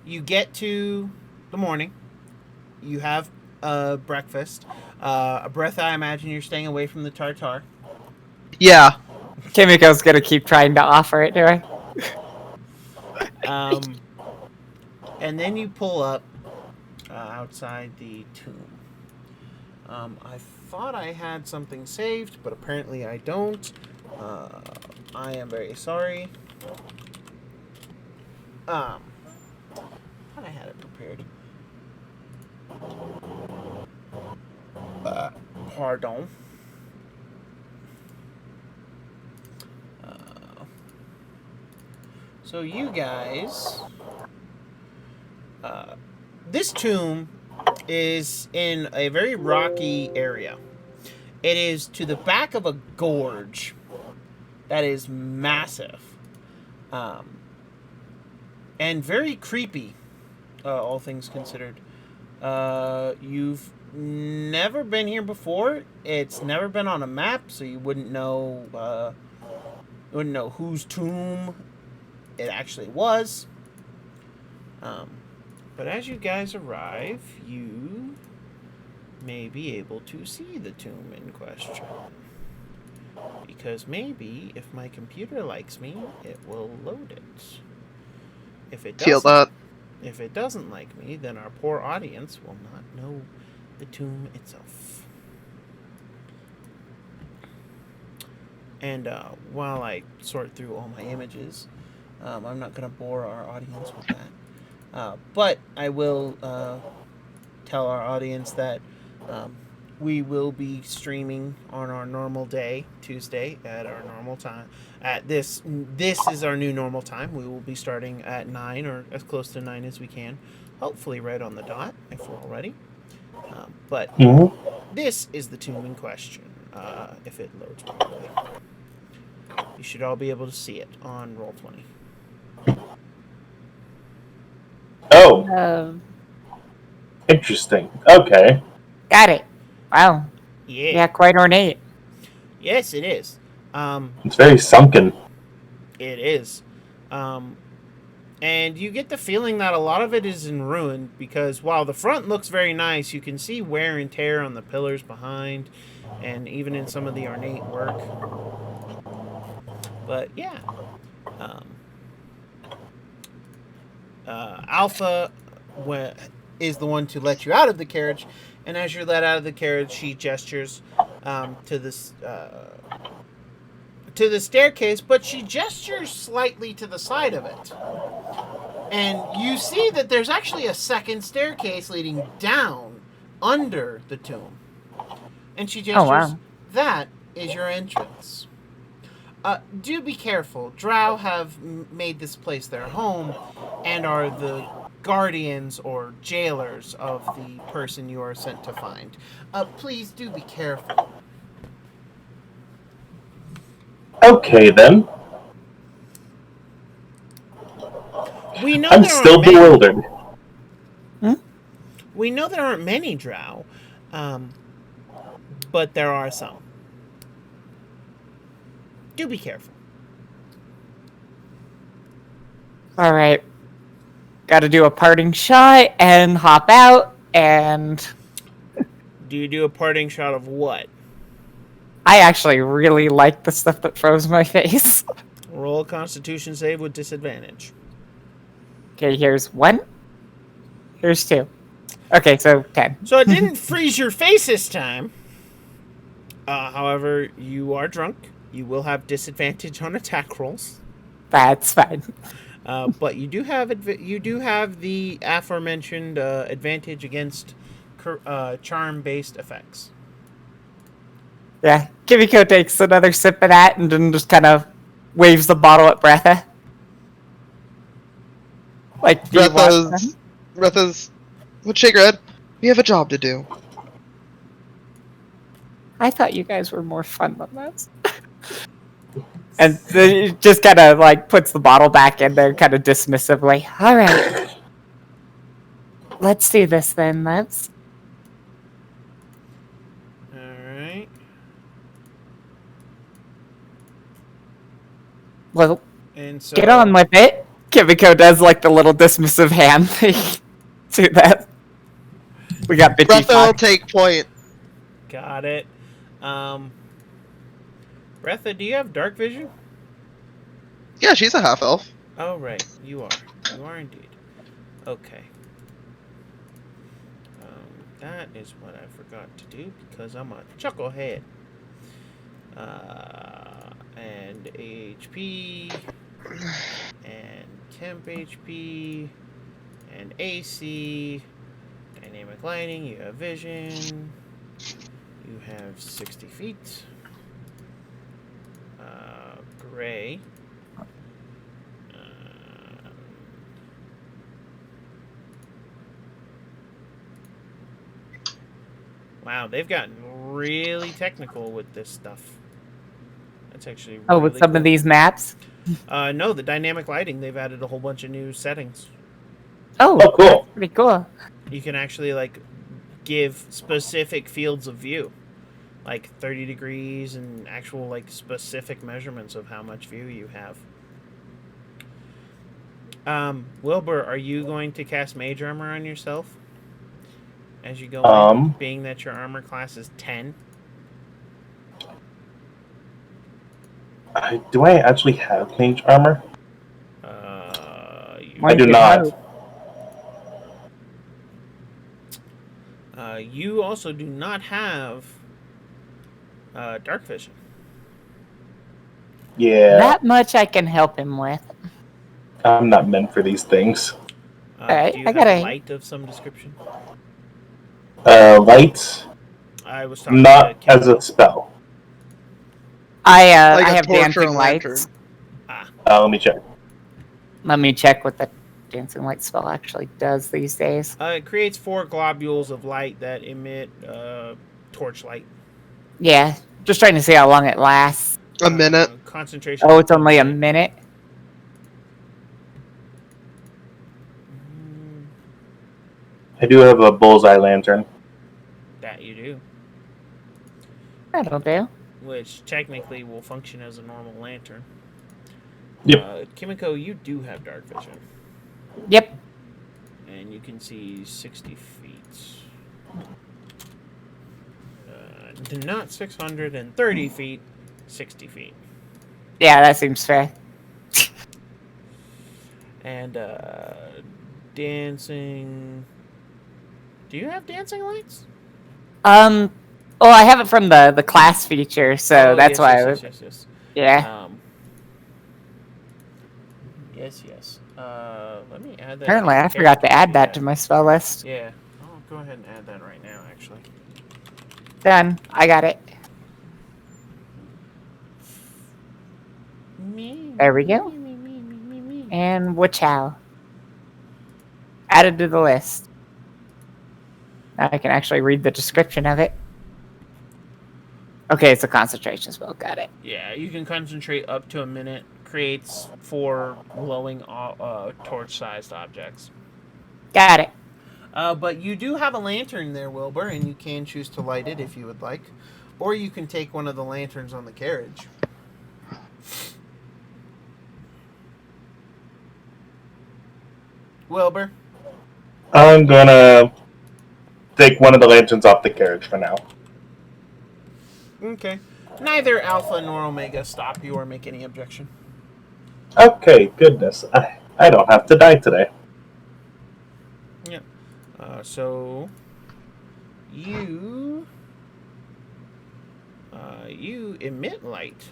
You get to the morning. You have breakfast. Breath, I imagine you're staying away from the tartar. Yeah. Kimiko's gonna keep trying to offer it to her. And then you pull up outside the tomb. I thought I had something saved, but apparently I don't. I am very sorry. Thought I had it prepared. Pardon. So you guys, this tomb is in a very rocky area. It is to the back of a gorge that is massive, and very creepy, all things considered. You've never been here before. It's never been on a map, so you wouldn't know whose tomb it actually was. But as you guys arrive, you may be able to see the tomb in question. Because maybe if my computer likes me, it will load it. If it Feel doesn't, that. if it doesn't like me, then our poor audience will not know the tomb itself. And while I sort through all my images, I'm not going to bore our audience with that. But I will tell our audience that we will be streaming on our normal day, Tuesday, at our normal time. At this is our new normal time. We will be starting at 9 or as close to 9 as we can. Hopefully right on the dot if we're all ready. But this is the tomb in question, if it loads properly. You should all be able to see it on Roll20. Oh, Um, interesting. Okay. got it. Wow. Yeah. Yeah, quite ornate. Yes, it is. It's very sunken. It is. And you get the feeling that a lot of it is in ruin because while the front looks very nice, you can see wear and tear on the pillars behind and even in some of the ornate work. But yeah. Alpha is the one to let you out of the carriage, and as you're let out of the carriage, she gestures to this to the staircase, but she gestures slightly to the side of it. And you see that there's actually a second staircase leading down under the tomb. And she gestures, wow. that is your entrance. Do be careful. Drow have made this place their home and are the guardians or jailers of the person you are sent to find. Please do be careful. Okay then. We know I'm there still aren't many. bewildered. We know there aren't many drow, but there are some. Do be careful. All right. Got to do a parting shot and hop out. And Do you do a parting shot of what? I actually really like the stuff that froze my face. Roll a Constitution save with disadvantage. Okay, here's 1. Here's 2. Okay, so 10. So it didn't freeze your face this time. However, you are drunk. You will have disadvantage on attack rolls. That's fine. But you do have the aforementioned advantage against charm-based effects. Yeah, Kimiko takes another sip of that and then just kind of waves the bottle at Bretha. Like, do you want them? Retha's would shake her head. We have a job to do. I thought you guys were more fun than this. And then just kind of like puts the bottle back in there kind of dismissively. All right. Let's do this then. Let's. All right. Well, And so get on with it. Kimiko does like the little dismissive hand thing to that. We got bitchy Retha will talk. take point. Got it. Retha, do you have dark vision? Yeah, she's a half elf. Oh, right. You are. You are indeed. Okay. That is what I forgot to do because I'm a chucklehead. And HP, and temp HP, and AC, dynamic lighting, you have vision, you have 60 feet, gray, wow, they've gotten really technical with this stuff. That's actually really With some cool. of these maps. No, the dynamic lighting, they've added a whole bunch of new settings. Oh, cool. Pretty cool. You can actually like give specific fields of view, like 30 degrees and actual like specific measurements of how much view you have. Wilbur, are you going to cast Mage Armor on yourself as you go in, being that your armor class is 10? Do I actually have mage armor? I do Could not. hope. You also do not have dark vision. Yeah, That much I can help him with. I'm not meant for these things. Alright, Do you I have gotta- light of some description? Light, I was talking not to as Kimiko. a spell. Like I a have torch or a dancing lantern. lights. Let me check. Let me check what the dancing light spell actually does these days. It creates 4 globules of light that emit torch light. Yeah, just trying to see how long it lasts. A minute. Concentration. Oh, it's only a minute. I do have a bullseye lantern. That you do. That'll do. Which technically will function as a normal lantern. Yep. Kimiko, you do have dark vision. Yep. And you can see 60 feet. Not 630 feet, 60 feet. Yeah, that seems fair. And dancing. Do you have dancing lights? Oh, I have it from the class feature, so that's yes, why. Yes. Yeah. Yes. Let me add that. Apparently, to the I forgot to character add sheet. that to my spell list. Yeah. I'll go ahead and add that right now, actually. Done. I got it. There we go. And Wachow. Added to the list. Now I can actually read the description of it. Okay, it's a concentration spell. Got it. Yeah, you can concentrate up to a minute. Creates 4 glowing torch-sized objects. Got it. But you do have a lantern there, Wilbur, and you can choose to light it if you would like. Or you can take one of the lanterns on the carriage. Wilbur? I'm gonna take one of the lanterns off the carriage for now. Okay. Neither Alpha nor Omega stop you or make any objection. Okay, goodness. I don't have to die today. Yep. So you emit light.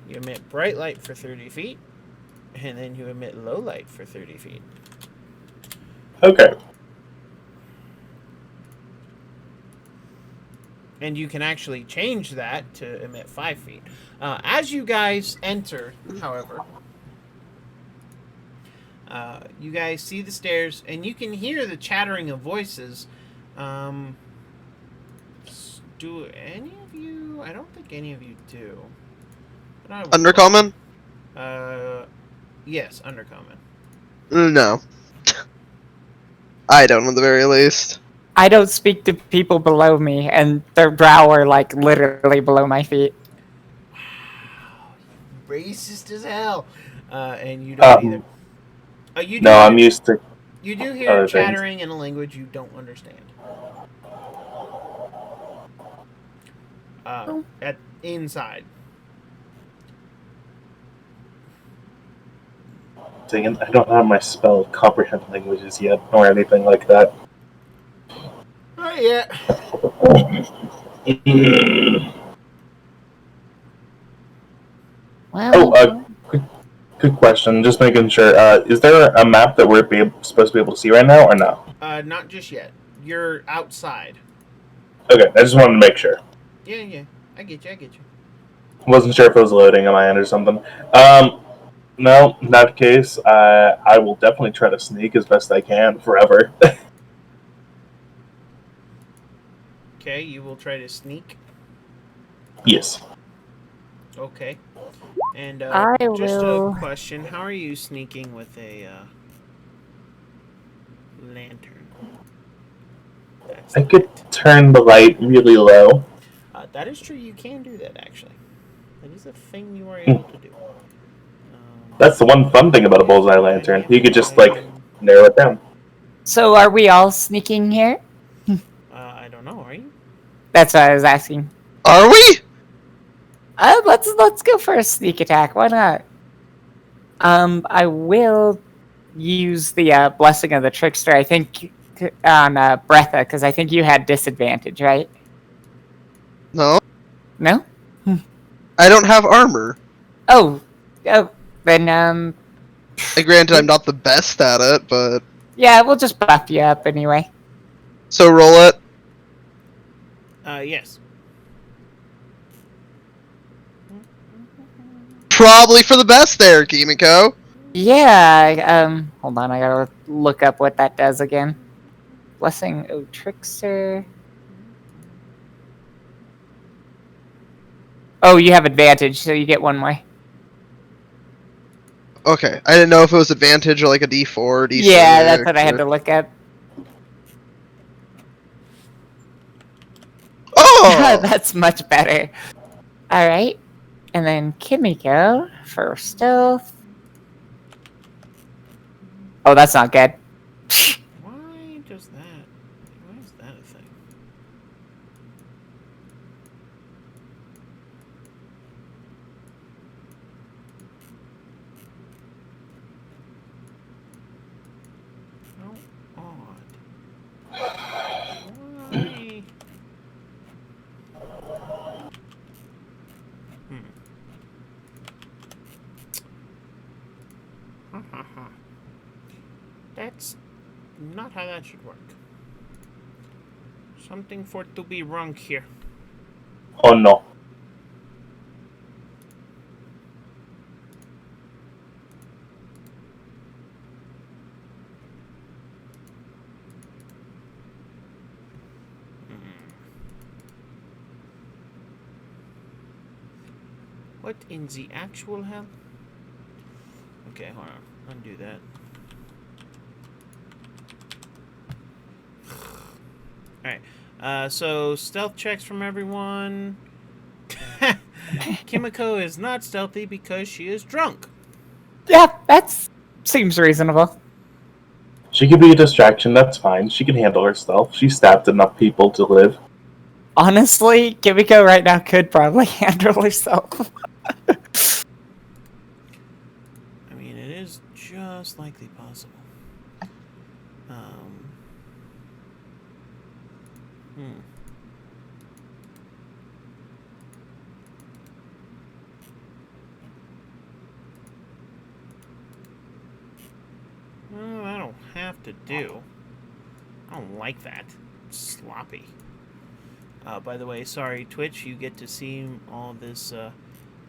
You emit bright light for 30 feet, and then you emit low light for 30 feet. Okay. And you can actually change that to emit 5 feet. As you guys enter, however, you guys see the stairs, and you can hear the chattering of voices. Do any of you... I don't think any of you do. But I will. Undercommon? Yes, undercommon. No. I don't, at the very least. I don't speak to people below me, and their brow are like literally below my feet. Racist as hell. And you don't either. You do No, hear, I'm used to. You do hear other chattering in a language you don't understand. At inside. Dang it, I don't have my spell comprehend languages yet, or anything like that. Not yet. Well, Quick question, just making sure. Is there a map that we're supposed to be able to see right now, or no? Not just yet. You're outside. Okay, I just wanted to make sure. Yeah. I get you. Wasn't sure if it was loading on my end or something. No, in that case, I will definitely try to sneak as best I can forever. Okay, you will try to sneak. Yes. Okay. And I just will- a question: how are you sneaking with a lantern? That's I could turn the light really low. that is true. You can do that actually. That is a thing you are able to do. That's the one fun thing about a bullseye lantern. You could just, like, narrow it down. so are we all sneaking here? I don't know. Are you? That's what I was asking. Are we? Let's go for a sneak attack. Why not? I will use the blessing of the trickster. I think on Bretha, because I think you had disadvantage, right? No, No. I don't have armor. Oh, then And granted, I'm not the best at it, but yeah, we'll just buff you up anyway. so roll it. Yes. Probably for the best there, Kimiko. Yeah. Hold on, I gotta look up what that does again. Blessing, trickster. Oh, you have advantage, so you get one more. Okay, I didn't know if it was advantage or like a D4 or D6. Yeah, that's what I had to look up. Oh! That's much better. Alright. And then Kimiko for stealth. Oh, that's not good. Why does that? Why is that a thing? How odd. Why? Ha ha ha. That's not how that should work. Something for to be wrong here. Oh no. What in the actual hell? Okay, hold on. Undo that. Alright. So stealth checks from everyone. Kimiko is not stealthy because she is drunk. Yeah, that seems reasonable. She could be a distraction, that's fine. She can handle herself. She stabbed enough people to live. Honestly, Kimiko right now could probably handle herself. I mean, it is just likely possible. Well, I don't have to do. I don't like that. It's sloppy. By the way, sorry, Twitch, you get to see all this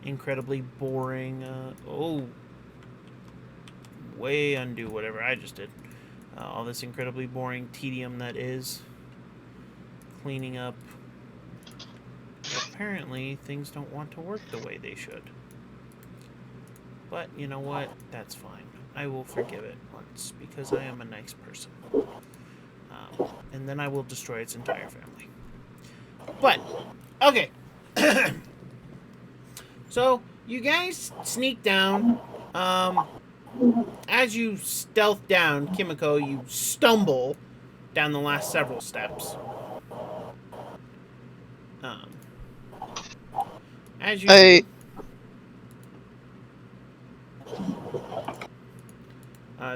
incredibly boring. Way undo whatever I just did. All this incredibly boring tedium that is cleaning up. Apparently, things don't want to work the way they should. But you know what? That's fine. I will forgive it once because I am a nice person. And then I will destroy its entire family. But, okay. So, you guys sneak down. As you stealth down, Kimiko, you stumble down the last several steps. As you do,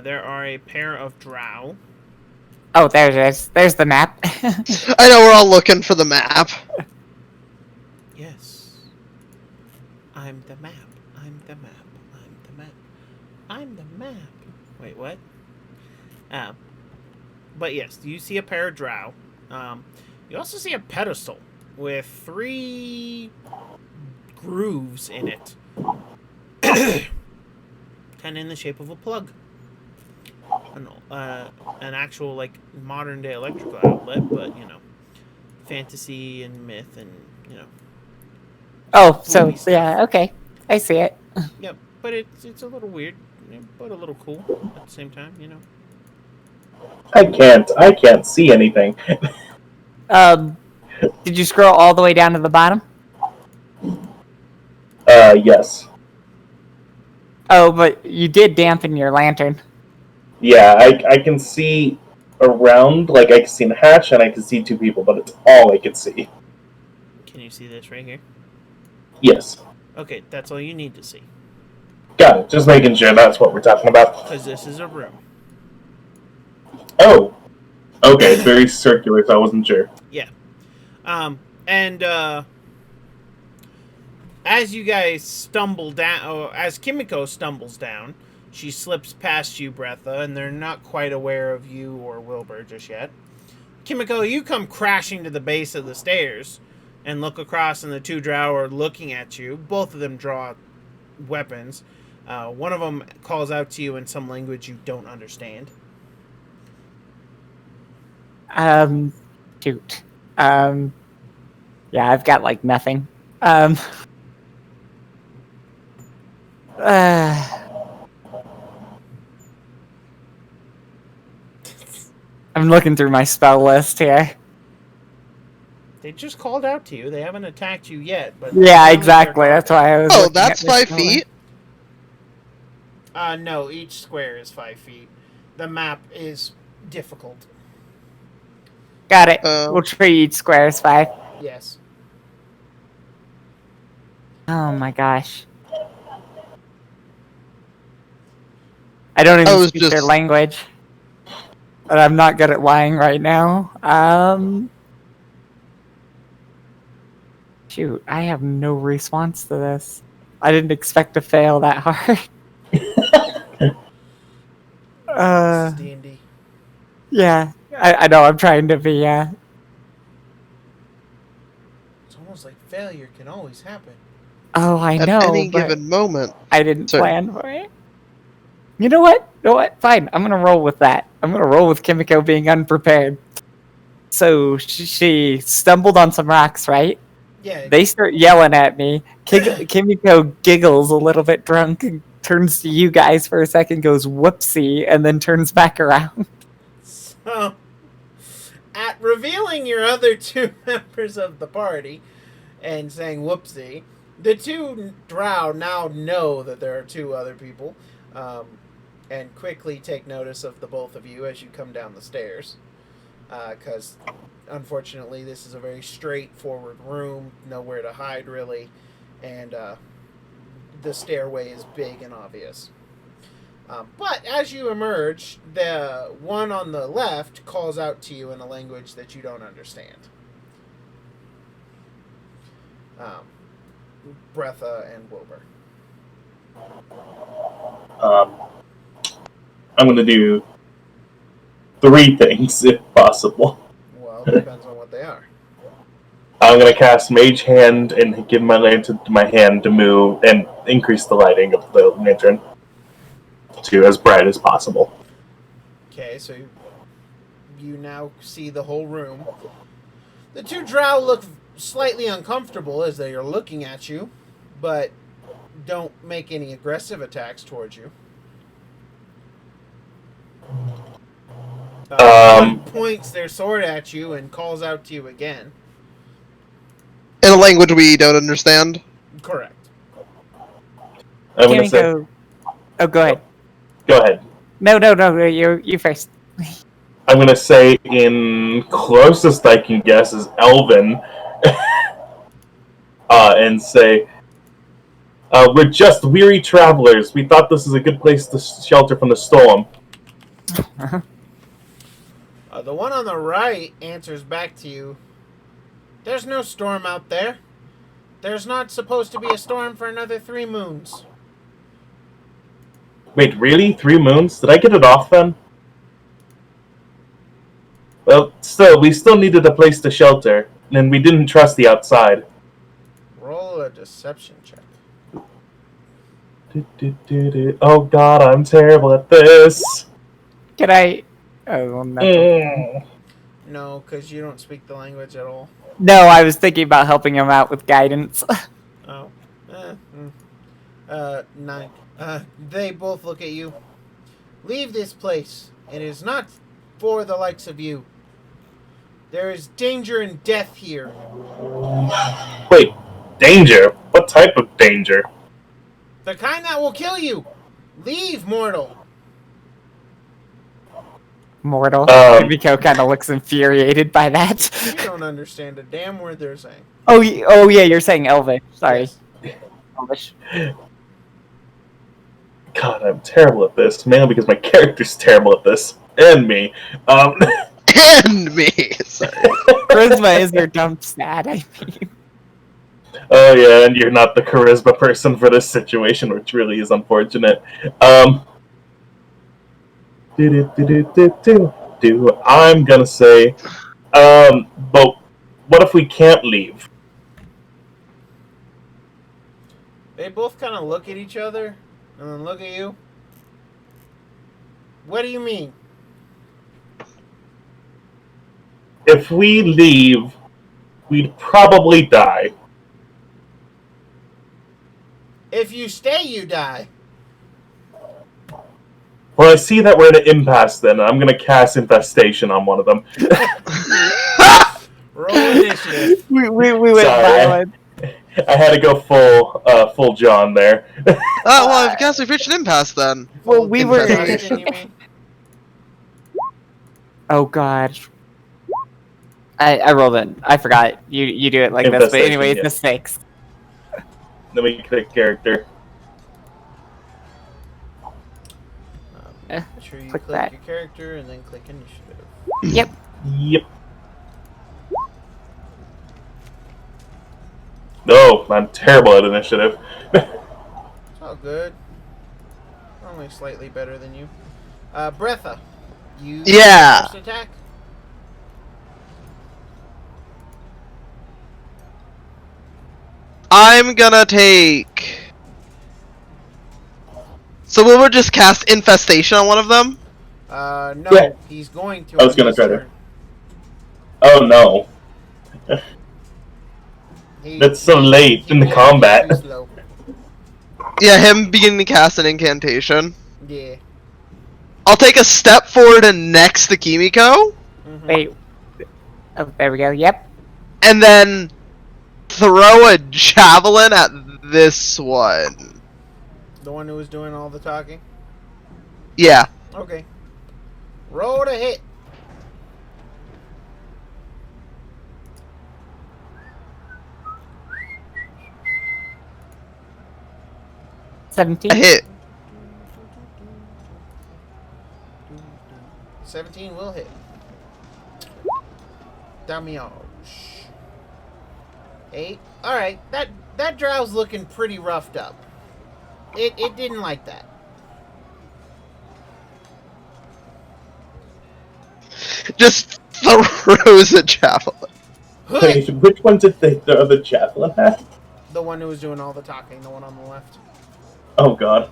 there are a pair of drow. Oh, there it is. There's the map. I know we're all looking for the map. Yes. I'm the map. I'm the map. I'm the map. I'm the map. Wait, what? But yes, you see a pair of drow. You also see a pedestal with 3 grooves in it. Kind of in the shape of a plug. An actual, like, modern day electrical outlet, but, you know, fantasy and myth and, you know. Oh, so, yeah, okay. I see it. Yep, but it's a little weird, but a little cool at the same time, you know. I can't see anything. Did you scroll all the way down to the bottom? Yes. Oh, but you did dampen your lantern. Yeah, I can see around, like, I can see the hatch and I can see 2 people, but it's all I can see. Can you see this right here? Yes. Okay, that's all you need to see. Got it. Just making sure that's what we're talking about. Because this is a room. Oh. Okay, it's very circular, so I wasn't sure. Yeah. And as you guys stumble down, or as Kimiko stumbles down, she slips past you, Bretha, and they're not quite aware of you or Wilbur just yet. Kimiko, you come crashing to the base of the stairs and look across, and the two drow are looking at you. Both of them draw weapons. One of them calls out to you in some language you don't understand. Shoot. Yeah, I've got like nothing. I'm looking through my spell list here. They just called out to you. They haven't attacked you yet, but Yeah, exactly. That's why I was. Oh, looking that's at my 5 spell feet? No, each square is 5 feet. The map is difficult. list. Got it. We'll treat each square as 5. Yes. Oh my gosh. I don't even was speak their just- language. But I'm not good at lying right now. Shoot, I have no response to this. I didn't expect to fail that hard. This is D&D. Yeah, I know, I'm trying to be, It's almost like failure can always happen. Oh, I At know, any but given moment. I didn't Sorry. plan for it. You know what? Fine, I'm gonna roll with that. I'm gonna roll with Kimiko being unprepared. So, she stumbled on some rocks, right? Yeah. They start yelling at me. Kimiko giggles a little bit drunk and turns to you guys for a second, goes whoopsie, and then turns back around. So, at revealing your other two members of the party and saying whoopsie, the two drow now know that there are two other people, and quickly take notice of the both of you as you come down the stairs. Because, unfortunately, this is a very straightforward room, nowhere to hide really, and the stairway is big and obvious. But as you emerge, the one on the left calls out to you in a language that you don't understand. Bretha and Wilbur. I'm going to do 3 things, if possible. Well, it depends on what they are. I'm going to cast Mage Hand and give my lantern to my hand to move and increase the lighting of the lantern to as bright as possible. Okay, so you now see the whole room. The two drow look slightly uncomfortable as they are looking at you, but don't make any aggressive attacks towards you. One points their sword at you and calls out to you again. In a language we don't understand. Correct. I'm going to say... Kimiko. Oh, go ahead. Go ahead. No, you first. I'm going to say in closest I can guess is Elven. And say... we're just weary travelers. We thought this is a good place to shelter from the storm. The one on the right answers back to you. There's no storm out there. There's not supposed to be a storm for another 3 moons. Wait, really? 3 moons? Did I get it off then? Well, still, we still needed a place to shelter, and we didn't trust the outside. Roll a deception check. Oh god, I'm terrible at this. Can I... Oh, no. No, because you don't speak the language at all. No, I was thinking about helping him out with guidance. Oh. 9. They both look at you. Leave this place. It is not for the likes of you. There is danger and death here. Wait, danger? What type of danger? The kind that will kill you. Leave, mortal. Mortal. Kimiko kind of looks infuriated by that. You don't understand a damn word they're saying. Oh yeah, you're saying Elvish. Sorry. Yes. Polish. God, I'm terrible at this, mainly because my character's terrible at this, and me. And me. Sorry. Charisma is your dump stat, I mean. Oh yeah, and you're not the charisma person for this situation, which really is unfortunate. I'm gonna say, but what if we can't leave? They both kind of look at each other and then look at you. What do you mean? If we leave, we'd probably die. If you stay, you die. Well, I see that we're in an impasse then, and I'm gonna cast Infestation on one of them. Roll initiative. We went Sorry. violent. I had to go full John there. Well, I guess we've reached an impasse then. Well, we were. Infestation, you mean? Oh god. I rolled it. I forgot. You do it like this, but anyway, it's yeah. a 6. Let me click character. Make sure you click click that. your character and then click initiative. Yep. Yep. No, I'm terrible at initiative. It's all good. Only slightly better than you. Breatha, you Yeah. first attack. I'm gonna take. So will we just cast Infestation on one of them? No, Yeah. he's going to. I was on gonna his try to. turn. Oh no. He- That's so late in the he's combat. too slow. Yeah, him beginning to cast an incantation. Yeah. I'll take a step forward and next to Kimiko, Mhm. Wait. Oh, there we go. Yep. and then throw a javelin at this one. The one who was doing all the talking. Yeah. Okay. Roll to hit. A 17. hit. 17 will hit. Damage. 8. Alright, that drow's looking pretty roughed up. It didn't like that. Just throws a javelin. Wait, which one did they throw the javelin at? The one who was doing all the talking, the one on the left. Oh god.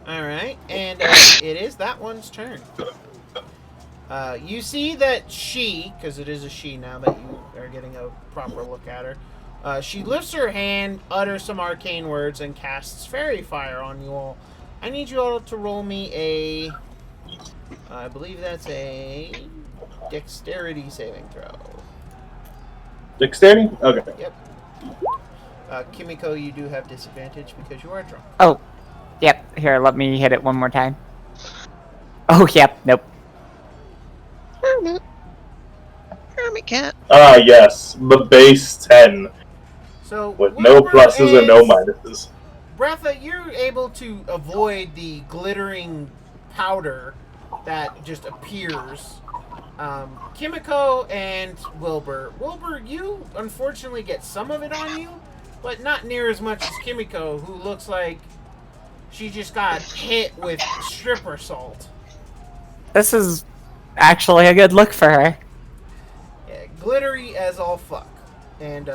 Alright, and it is that one's turn. You see that she, because it is a she now that you are getting a proper look at her, she lifts her hand, utters some arcane words, and casts fairy fire on you all. I need you all to roll me a... I believe that's a dexterity saving throw. Dexterity? Okay. Yep. Kimiko, you do have disadvantage because you are drunk. Oh. Yep. Here, let me hit it one more time. Oh, yep. Nope. Hermit. Hermit cat. Ah, yes. The base 10. So With no Wilbur pluses or no is- minuses. Breatha, you're able to avoid the glittering powder that just appears. Kimiko and Wilbur. Wilbur, you unfortunately get some of it on you, but not near as much as Kimiko, who looks like she just got hit with stripper salt. This is actually a good look for her. Yeah, glittery as all fuck. And,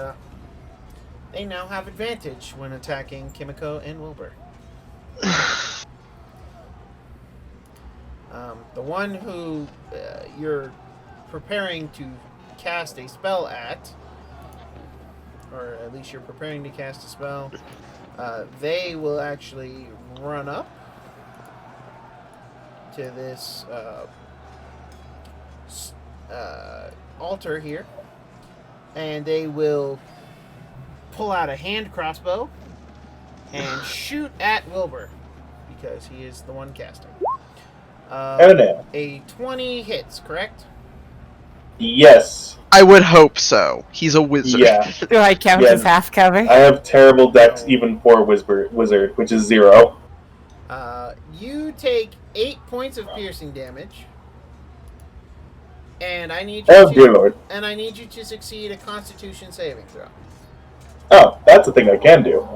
they now have advantage when attacking Kimiko and Wilbur. The one who you're preparing to cast a spell at, or at least you're preparing to cast a spell, they will actually run up to this altar here, and they will pull out a hand crossbow and shoot at Wilbur because he is the one casting. Oh no. A 20 hits, correct? Yes. I would hope so. He's a wizard. Yeah. Do I count Yeah. as half cover? I have terrible dex No. even for wizard, which is 0. You take 8 points of piercing damage, and I need you Oh, to dear lord. and I need you to succeed a Constitution saving throw. Oh, that's a thing I can do.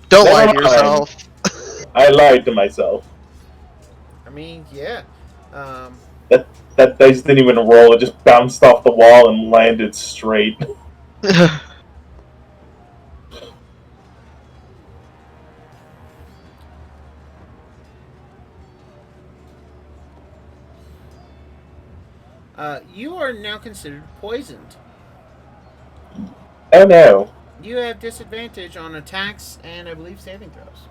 Don't Never lie to mind. yourself. I lied to myself. I mean, yeah. That dice didn't even roll, it just bounced off the wall and landed straight. You are now considered poisoned. Oh no. You have disadvantage on attacks and I believe saving throws.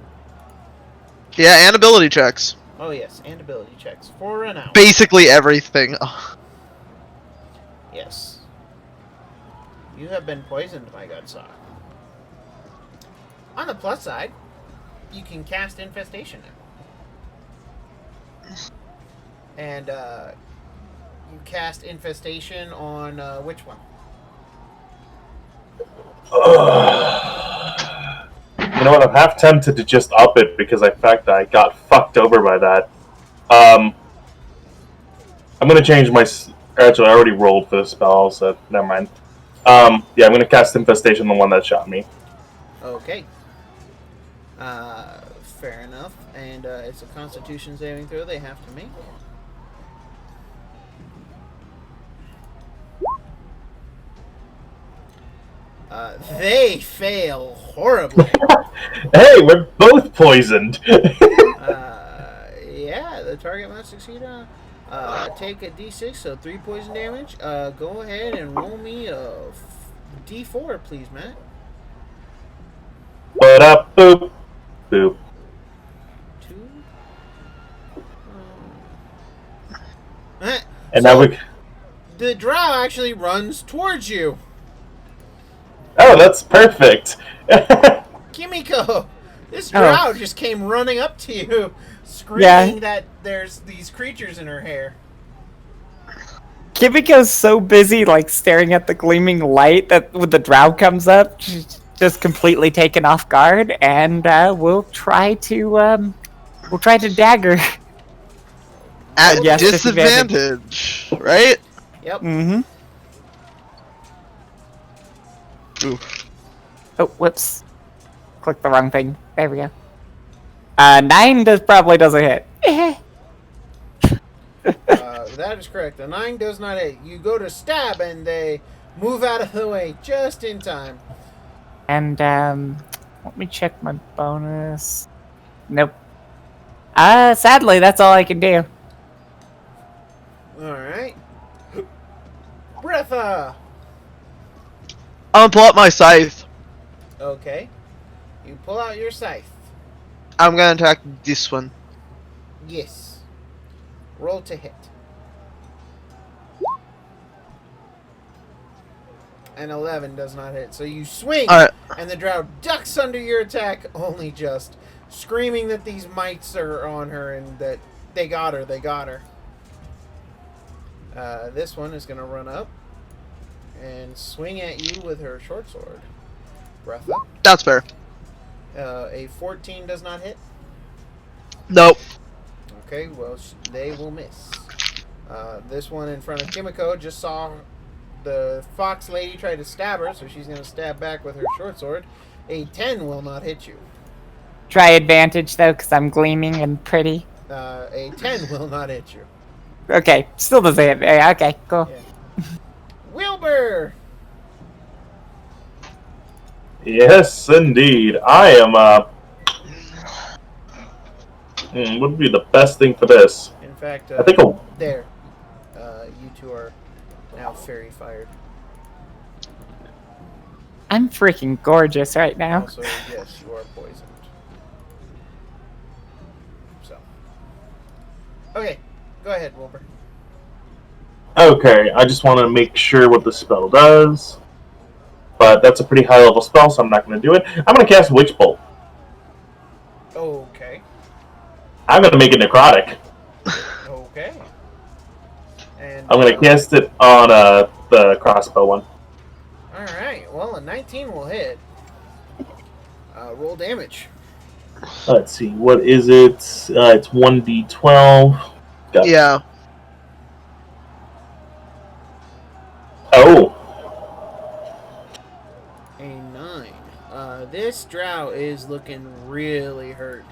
Yeah, and ability checks. Oh yes, and ability checks for an hour. Basically everything. Yes. You have been poisoned, my good sir. On the plus side, you can cast Infestation now. And you cast Infestation on which one? You know what? I'm half tempted to just up it because I fact I got fucked over by that. I'm gonna change my. Actually, I already rolled for the spell, so never mind. Yeah, I'm gonna cast Infestation on the one that shot me. Okay. Fair enough. And it's a Constitution saving throw they have to make. They fail horribly. Hey, we're both poisoned. Yeah, the target must succeed on. Take a d6, so 3 poison damage. Go ahead and roll me a d4, please, Matt. But up, boop, boop. 2. And So, now we. the drow actually runs towards you. Oh, that's perfect. Kimiko, this drow just came running up to you, screaming that there's these creatures in her hair. Kimiko's so busy, like, staring at the gleaming light that when the drow comes up, she's just completely taken off guard, and we'll try to dagger. At Yes, disadvantage, right? Yep. Mm-hmm. Ooh. Oh, whoops. Click the wrong thing. There we go. 9 probably doesn't hit. That is correct. The 9 does not hit. You go to stab, and they move out of the way just in time. And, let me check my bonus. Nope. Sadly, that's all I can do. Alright. Bretha! I'm gonna pull out my scythe. Okay. You pull out your scythe. I'm gonna attack this one. Yes. Roll to hit. An 11 does not hit. So you swing, Alright. and the drow ducks under your attack, only just screaming that these mites are on her and that they got her. This one is going to run up and swing at you with her short sword. Bretha. That's fair. A 14 does not hit. Nope. Okay, well, they will miss. This one in front of Kimiko just saw the fox lady try to stab her, so she's going to stab back with her short sword. A 10 will not hit you. Try advantage, though, because I'm gleaming and pretty. A 10 will not hit you. Okay, still doesn't hit me. Okay, cool. Yeah. Wilbur! Yes, indeed. I am, what would be the best thing for this? In fact, I think there. You two are now fairy fired. I'm freaking gorgeous right now. Also, yes, you are poisoned. So. Okay, go ahead, Wilbur. Okay, I just want to make sure what the spell does. But that's a pretty high level spell, so I'm not going to do it. I'm going to cast Witch Bolt. Okay. I'm going to make it necrotic. Okay. And I'm gonna cast it on the crossbow one. All right. Well, a 19 will hit. Roll damage. Let's see, what is it? It's 1d12. Got it. Yeah. Oh, A 9. This drow is looking really hurt.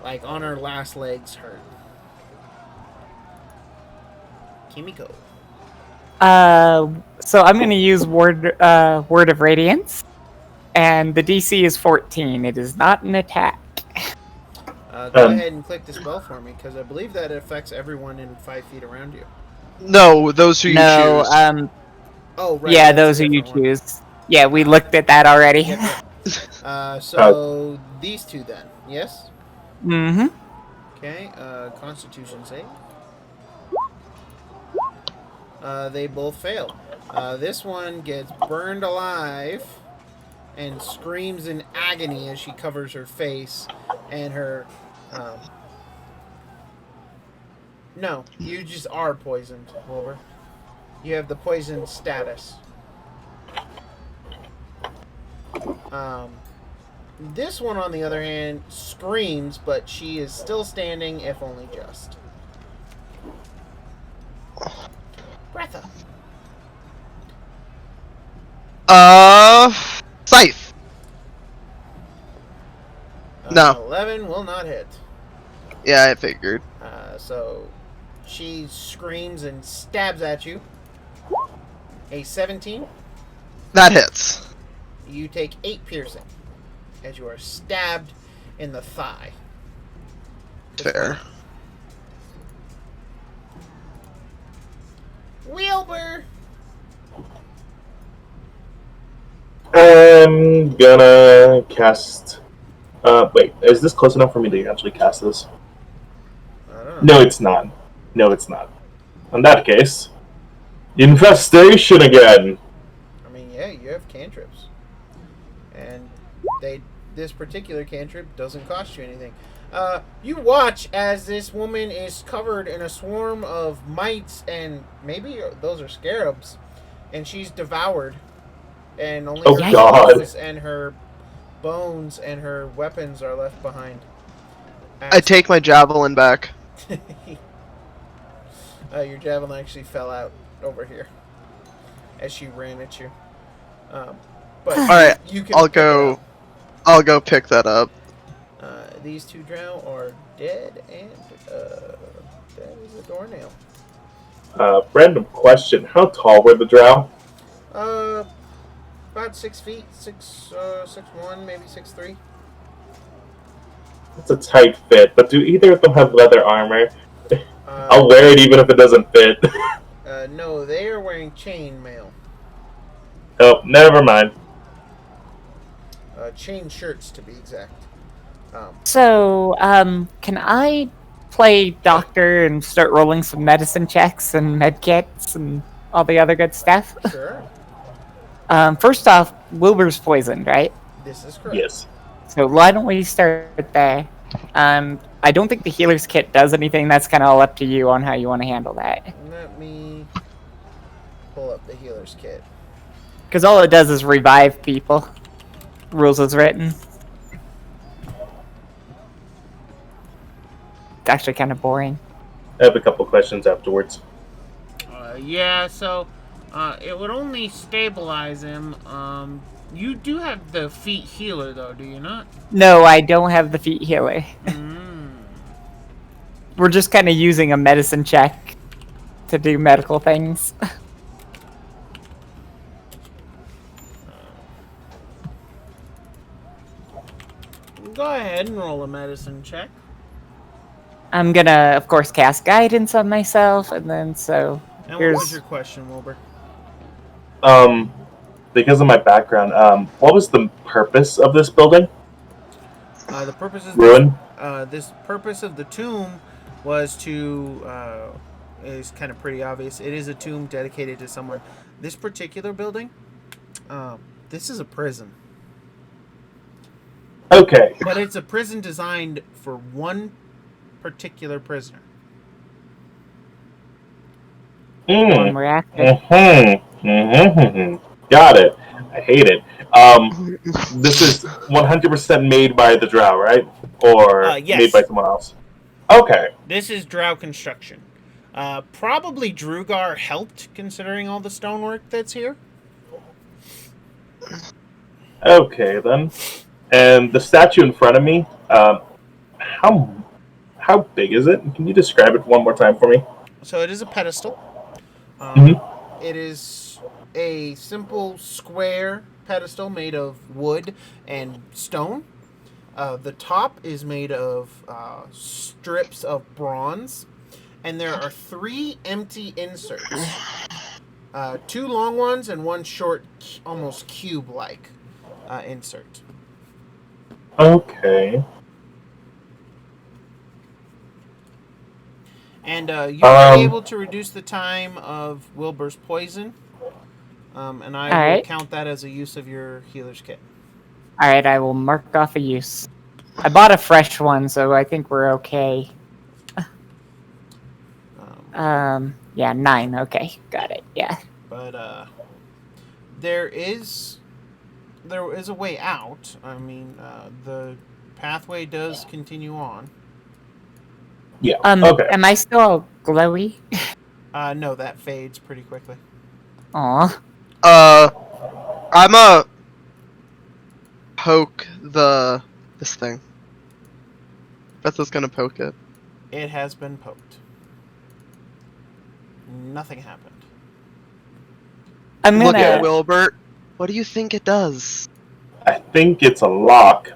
Like on her last legs hurt. Kimiko. So I'm going to use Word of Radiance, and the DC is 14. It is not an attack. Go ahead and click the spell for me, because I believe that affects everyone in 5 feet around you. No, those who you No, choose. Oh, right. yeah, that's those a who you different one. choose. Yeah, we looked at that already. Yep. So these two then, yes? Mm-hmm. Okay, Constitution save. They both fail. This one gets burned alive and screams in agony as she covers her face and her. No, you just are poisoned, Wilbur. You have the poison status. This one, on the other hand, screams, but she is still standing, if only just. Breatha. Scythe. No. 11 will not hit. Yeah, I figured. So she screams and stabs at you. A 17. That hits. You take 8 piercing as you are stabbed in the thigh. Fair. Wilbur! I'm gonna cast. Wait, is this close enough for me to actually cast this? I don't know. No, it's not. No, it's not. In that case, infestation again. I mean, yeah, you have cantrips. And this particular cantrip doesn't cost you anything. You watch as this woman is covered in a swarm of mites, and maybe those are scarabs, and she's devoured, and only Oh, her God. clothes and her bones and her weapons are left behind. I take my javelin back. Your javelin actually fell out over here as she ran at you. But All right, you can I'll pick it go. up. I'll go pick that up. These two drow are dead, and that is a doornail. Random question: how tall were the drow? About 6 feet, 6'1", maybe 6'3". It's a tight fit, but do either of them have leather armor? I'll Uh, wear it even if it doesn't fit. no, they are wearing chainmail. Oh, never mind. Chain shirts, to be exact. So, can I play doctor and start rolling some medicine checks and med kits and all the other good stuff? Sure, First off, Wilbur's poisoned, right? this is correct. Yes. So why don't we start there? I don't think the healer's kit does anything. That's kind of all up to you on how you want to handle that. Let me pull up the healer's kit. Because all it does is revive people. Rules as written. It's actually kind of boring. I have a couple questions afterwards. Yeah, so it would only stabilize him. You do have the feet healer, though, do you not? No, I don't have the feet healer. Mm. We're just kind of using a medicine check to do medical things. Go ahead and roll a medicine check. I'm gonna, of course, cast guidance on myself, and then so And here's... what was your question, Wilbur? Because of my background, what was the purpose of this building? The purpose is Ruin? this purpose of the tomb was to is kind of pretty obvious. It is a tomb dedicated to someone. This particular building, this is a prison, Okay. but it's a prison designed for one particular prisoner. One more active. Got it. I hate it. This is 100% made by the Drow, right? Or made by Yes. someone else? Okay. This is Drow construction. Probably Drugar helped, considering all the stonework that's here. Okay, then. And the statue in front of me, how how big is it? Can you describe it one more time for me? So it is a pedestal. hmm It is a simple square pedestal made of wood and stone. The top is made of strips of bronze, and there are 3 empty inserts. 2 long ones and 1 short, almost cube-like insert. Okay. And you are able to reduce the time of Wilbur's poison, and I will Alright. count that as a use of your healer's kit. Alright, I will mark off a use. I bought a fresh one, so I think we're okay. Yeah, 9. Okay, got it. Yeah. But there is a way out. I mean, the pathway does continue on. Yeah. Okay. Am I still glowy? No, that fades pretty quickly. Aw. I'm a poke this thing. Beth's gonna poke it. It has been poked. Nothing happened. I'm Look gonna. at Wilbert. What do you think it does? I think it's a lock.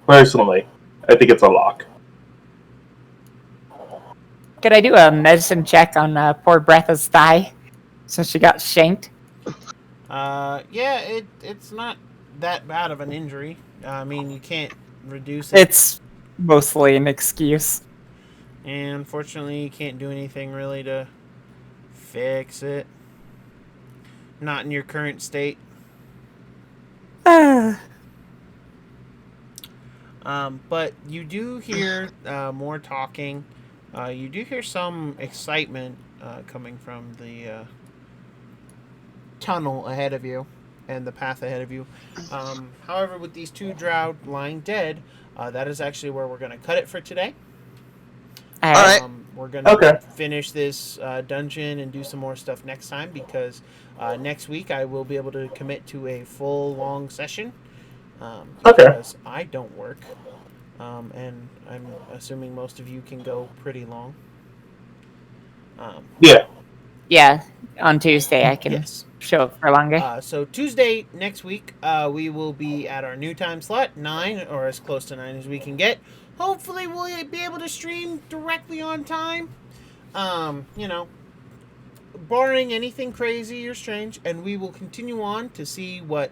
Personally, I think it's a lock. Could I do a medicine check on poor Breatha's thigh, since she got shanked? Yeah, it's not that bad of an injury. I mean, you can't reduce it. It's mostly an excuse. And unfortunately, you can't do anything really to fix it. Not in your current state. But you do hear more talking. You do hear some excitement coming from the tunnel ahead of you and the path ahead of you. However, with these 2 drow lying dead, that is actually where we're going to cut it for today. Alright. We're going to Okay. finish this dungeon and do some more stuff next time, because next week I will be able to commit to a full long session. Because I don't work. And I'm assuming most of you can go pretty long. Yeah. Yeah, on Tuesday I can Yes. show up for longer. So Tuesday next week, we will be at our new time slot, 9, or as close to 9 as we can get. Hopefully we'll be able to stream directly on time. Barring anything crazy or strange, and we will continue on to see what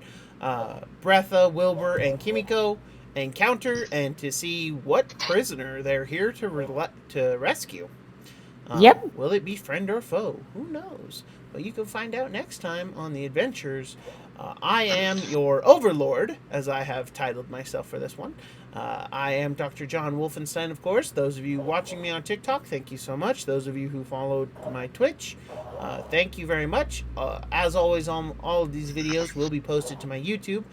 Breatha, Wilbur, and Kimiko encounter, and to see what prisoner they're here to rescue. Yep. Will it be friend or foe? Who knows? But you can find out next time on the Adventures. I am your Overlord, as I have titled myself for this one. I am Dr.JWolfenstein, of course. Those of you watching me on TikTok, thank you so much. Those of you who followed my Twitch, thank you very much. As always, all of these videos will be posted to my YouTube.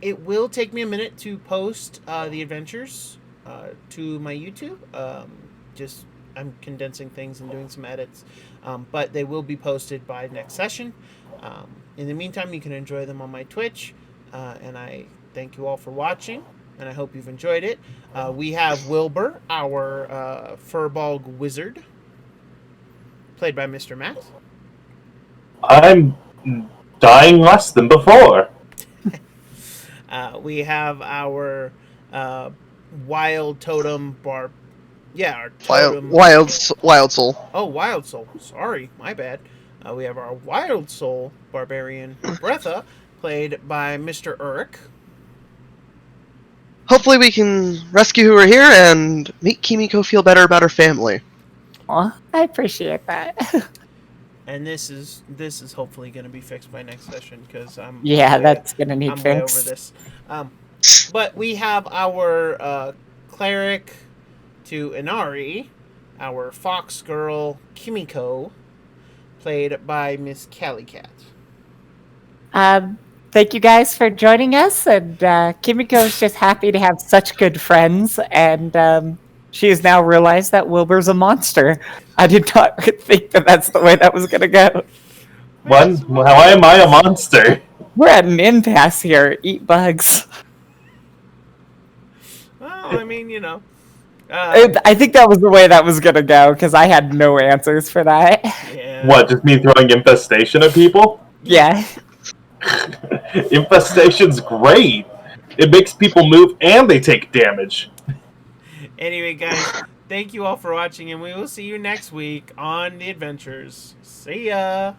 It will take me a minute to post the adventures to my YouTube. I'm condensing things and doing some edits, but they will be posted by next session. In the meantime, you can enjoy them on my Twitch, and I thank you all for watching, and I hope you've enjoyed it. We have Wilbur, our Furball Wizard, played by Mr. Matt. I'm dying less than before. We have our Wild Totem Bar. Yeah, our totem. Wild Soul. Oh, Wild Soul. Sorry, my bad. We have our Wild Soul Barbarian Breatha, played by Mr. Uruk. Hopefully we can rescue who are here and make Kimiko feel better about her family. Aw, I appreciate that. And this is hopefully going to be fixed by next session, because That's gonna need I'm way over fixed. this. But we have our cleric to Inari, our fox girl, Kimiko, played by Miss Callie Cat. Thank you guys for joining us, and Kimiko's just happy to have such good friends, and she has now realized that Wilbur's a monster. I did not think that that's the way that was going to go. How am I a monster? We're at an impasse here. Eat bugs. Well, I mean, you know. I think that was the way that was going to go, because I had no answers for that. Yeah. What, just me throwing infestation at people? Yeah. Infestation's great. It makes people move and they take damage. Anyway, guys, thank you all for watching, and we will see you next week on The Adventures. See ya!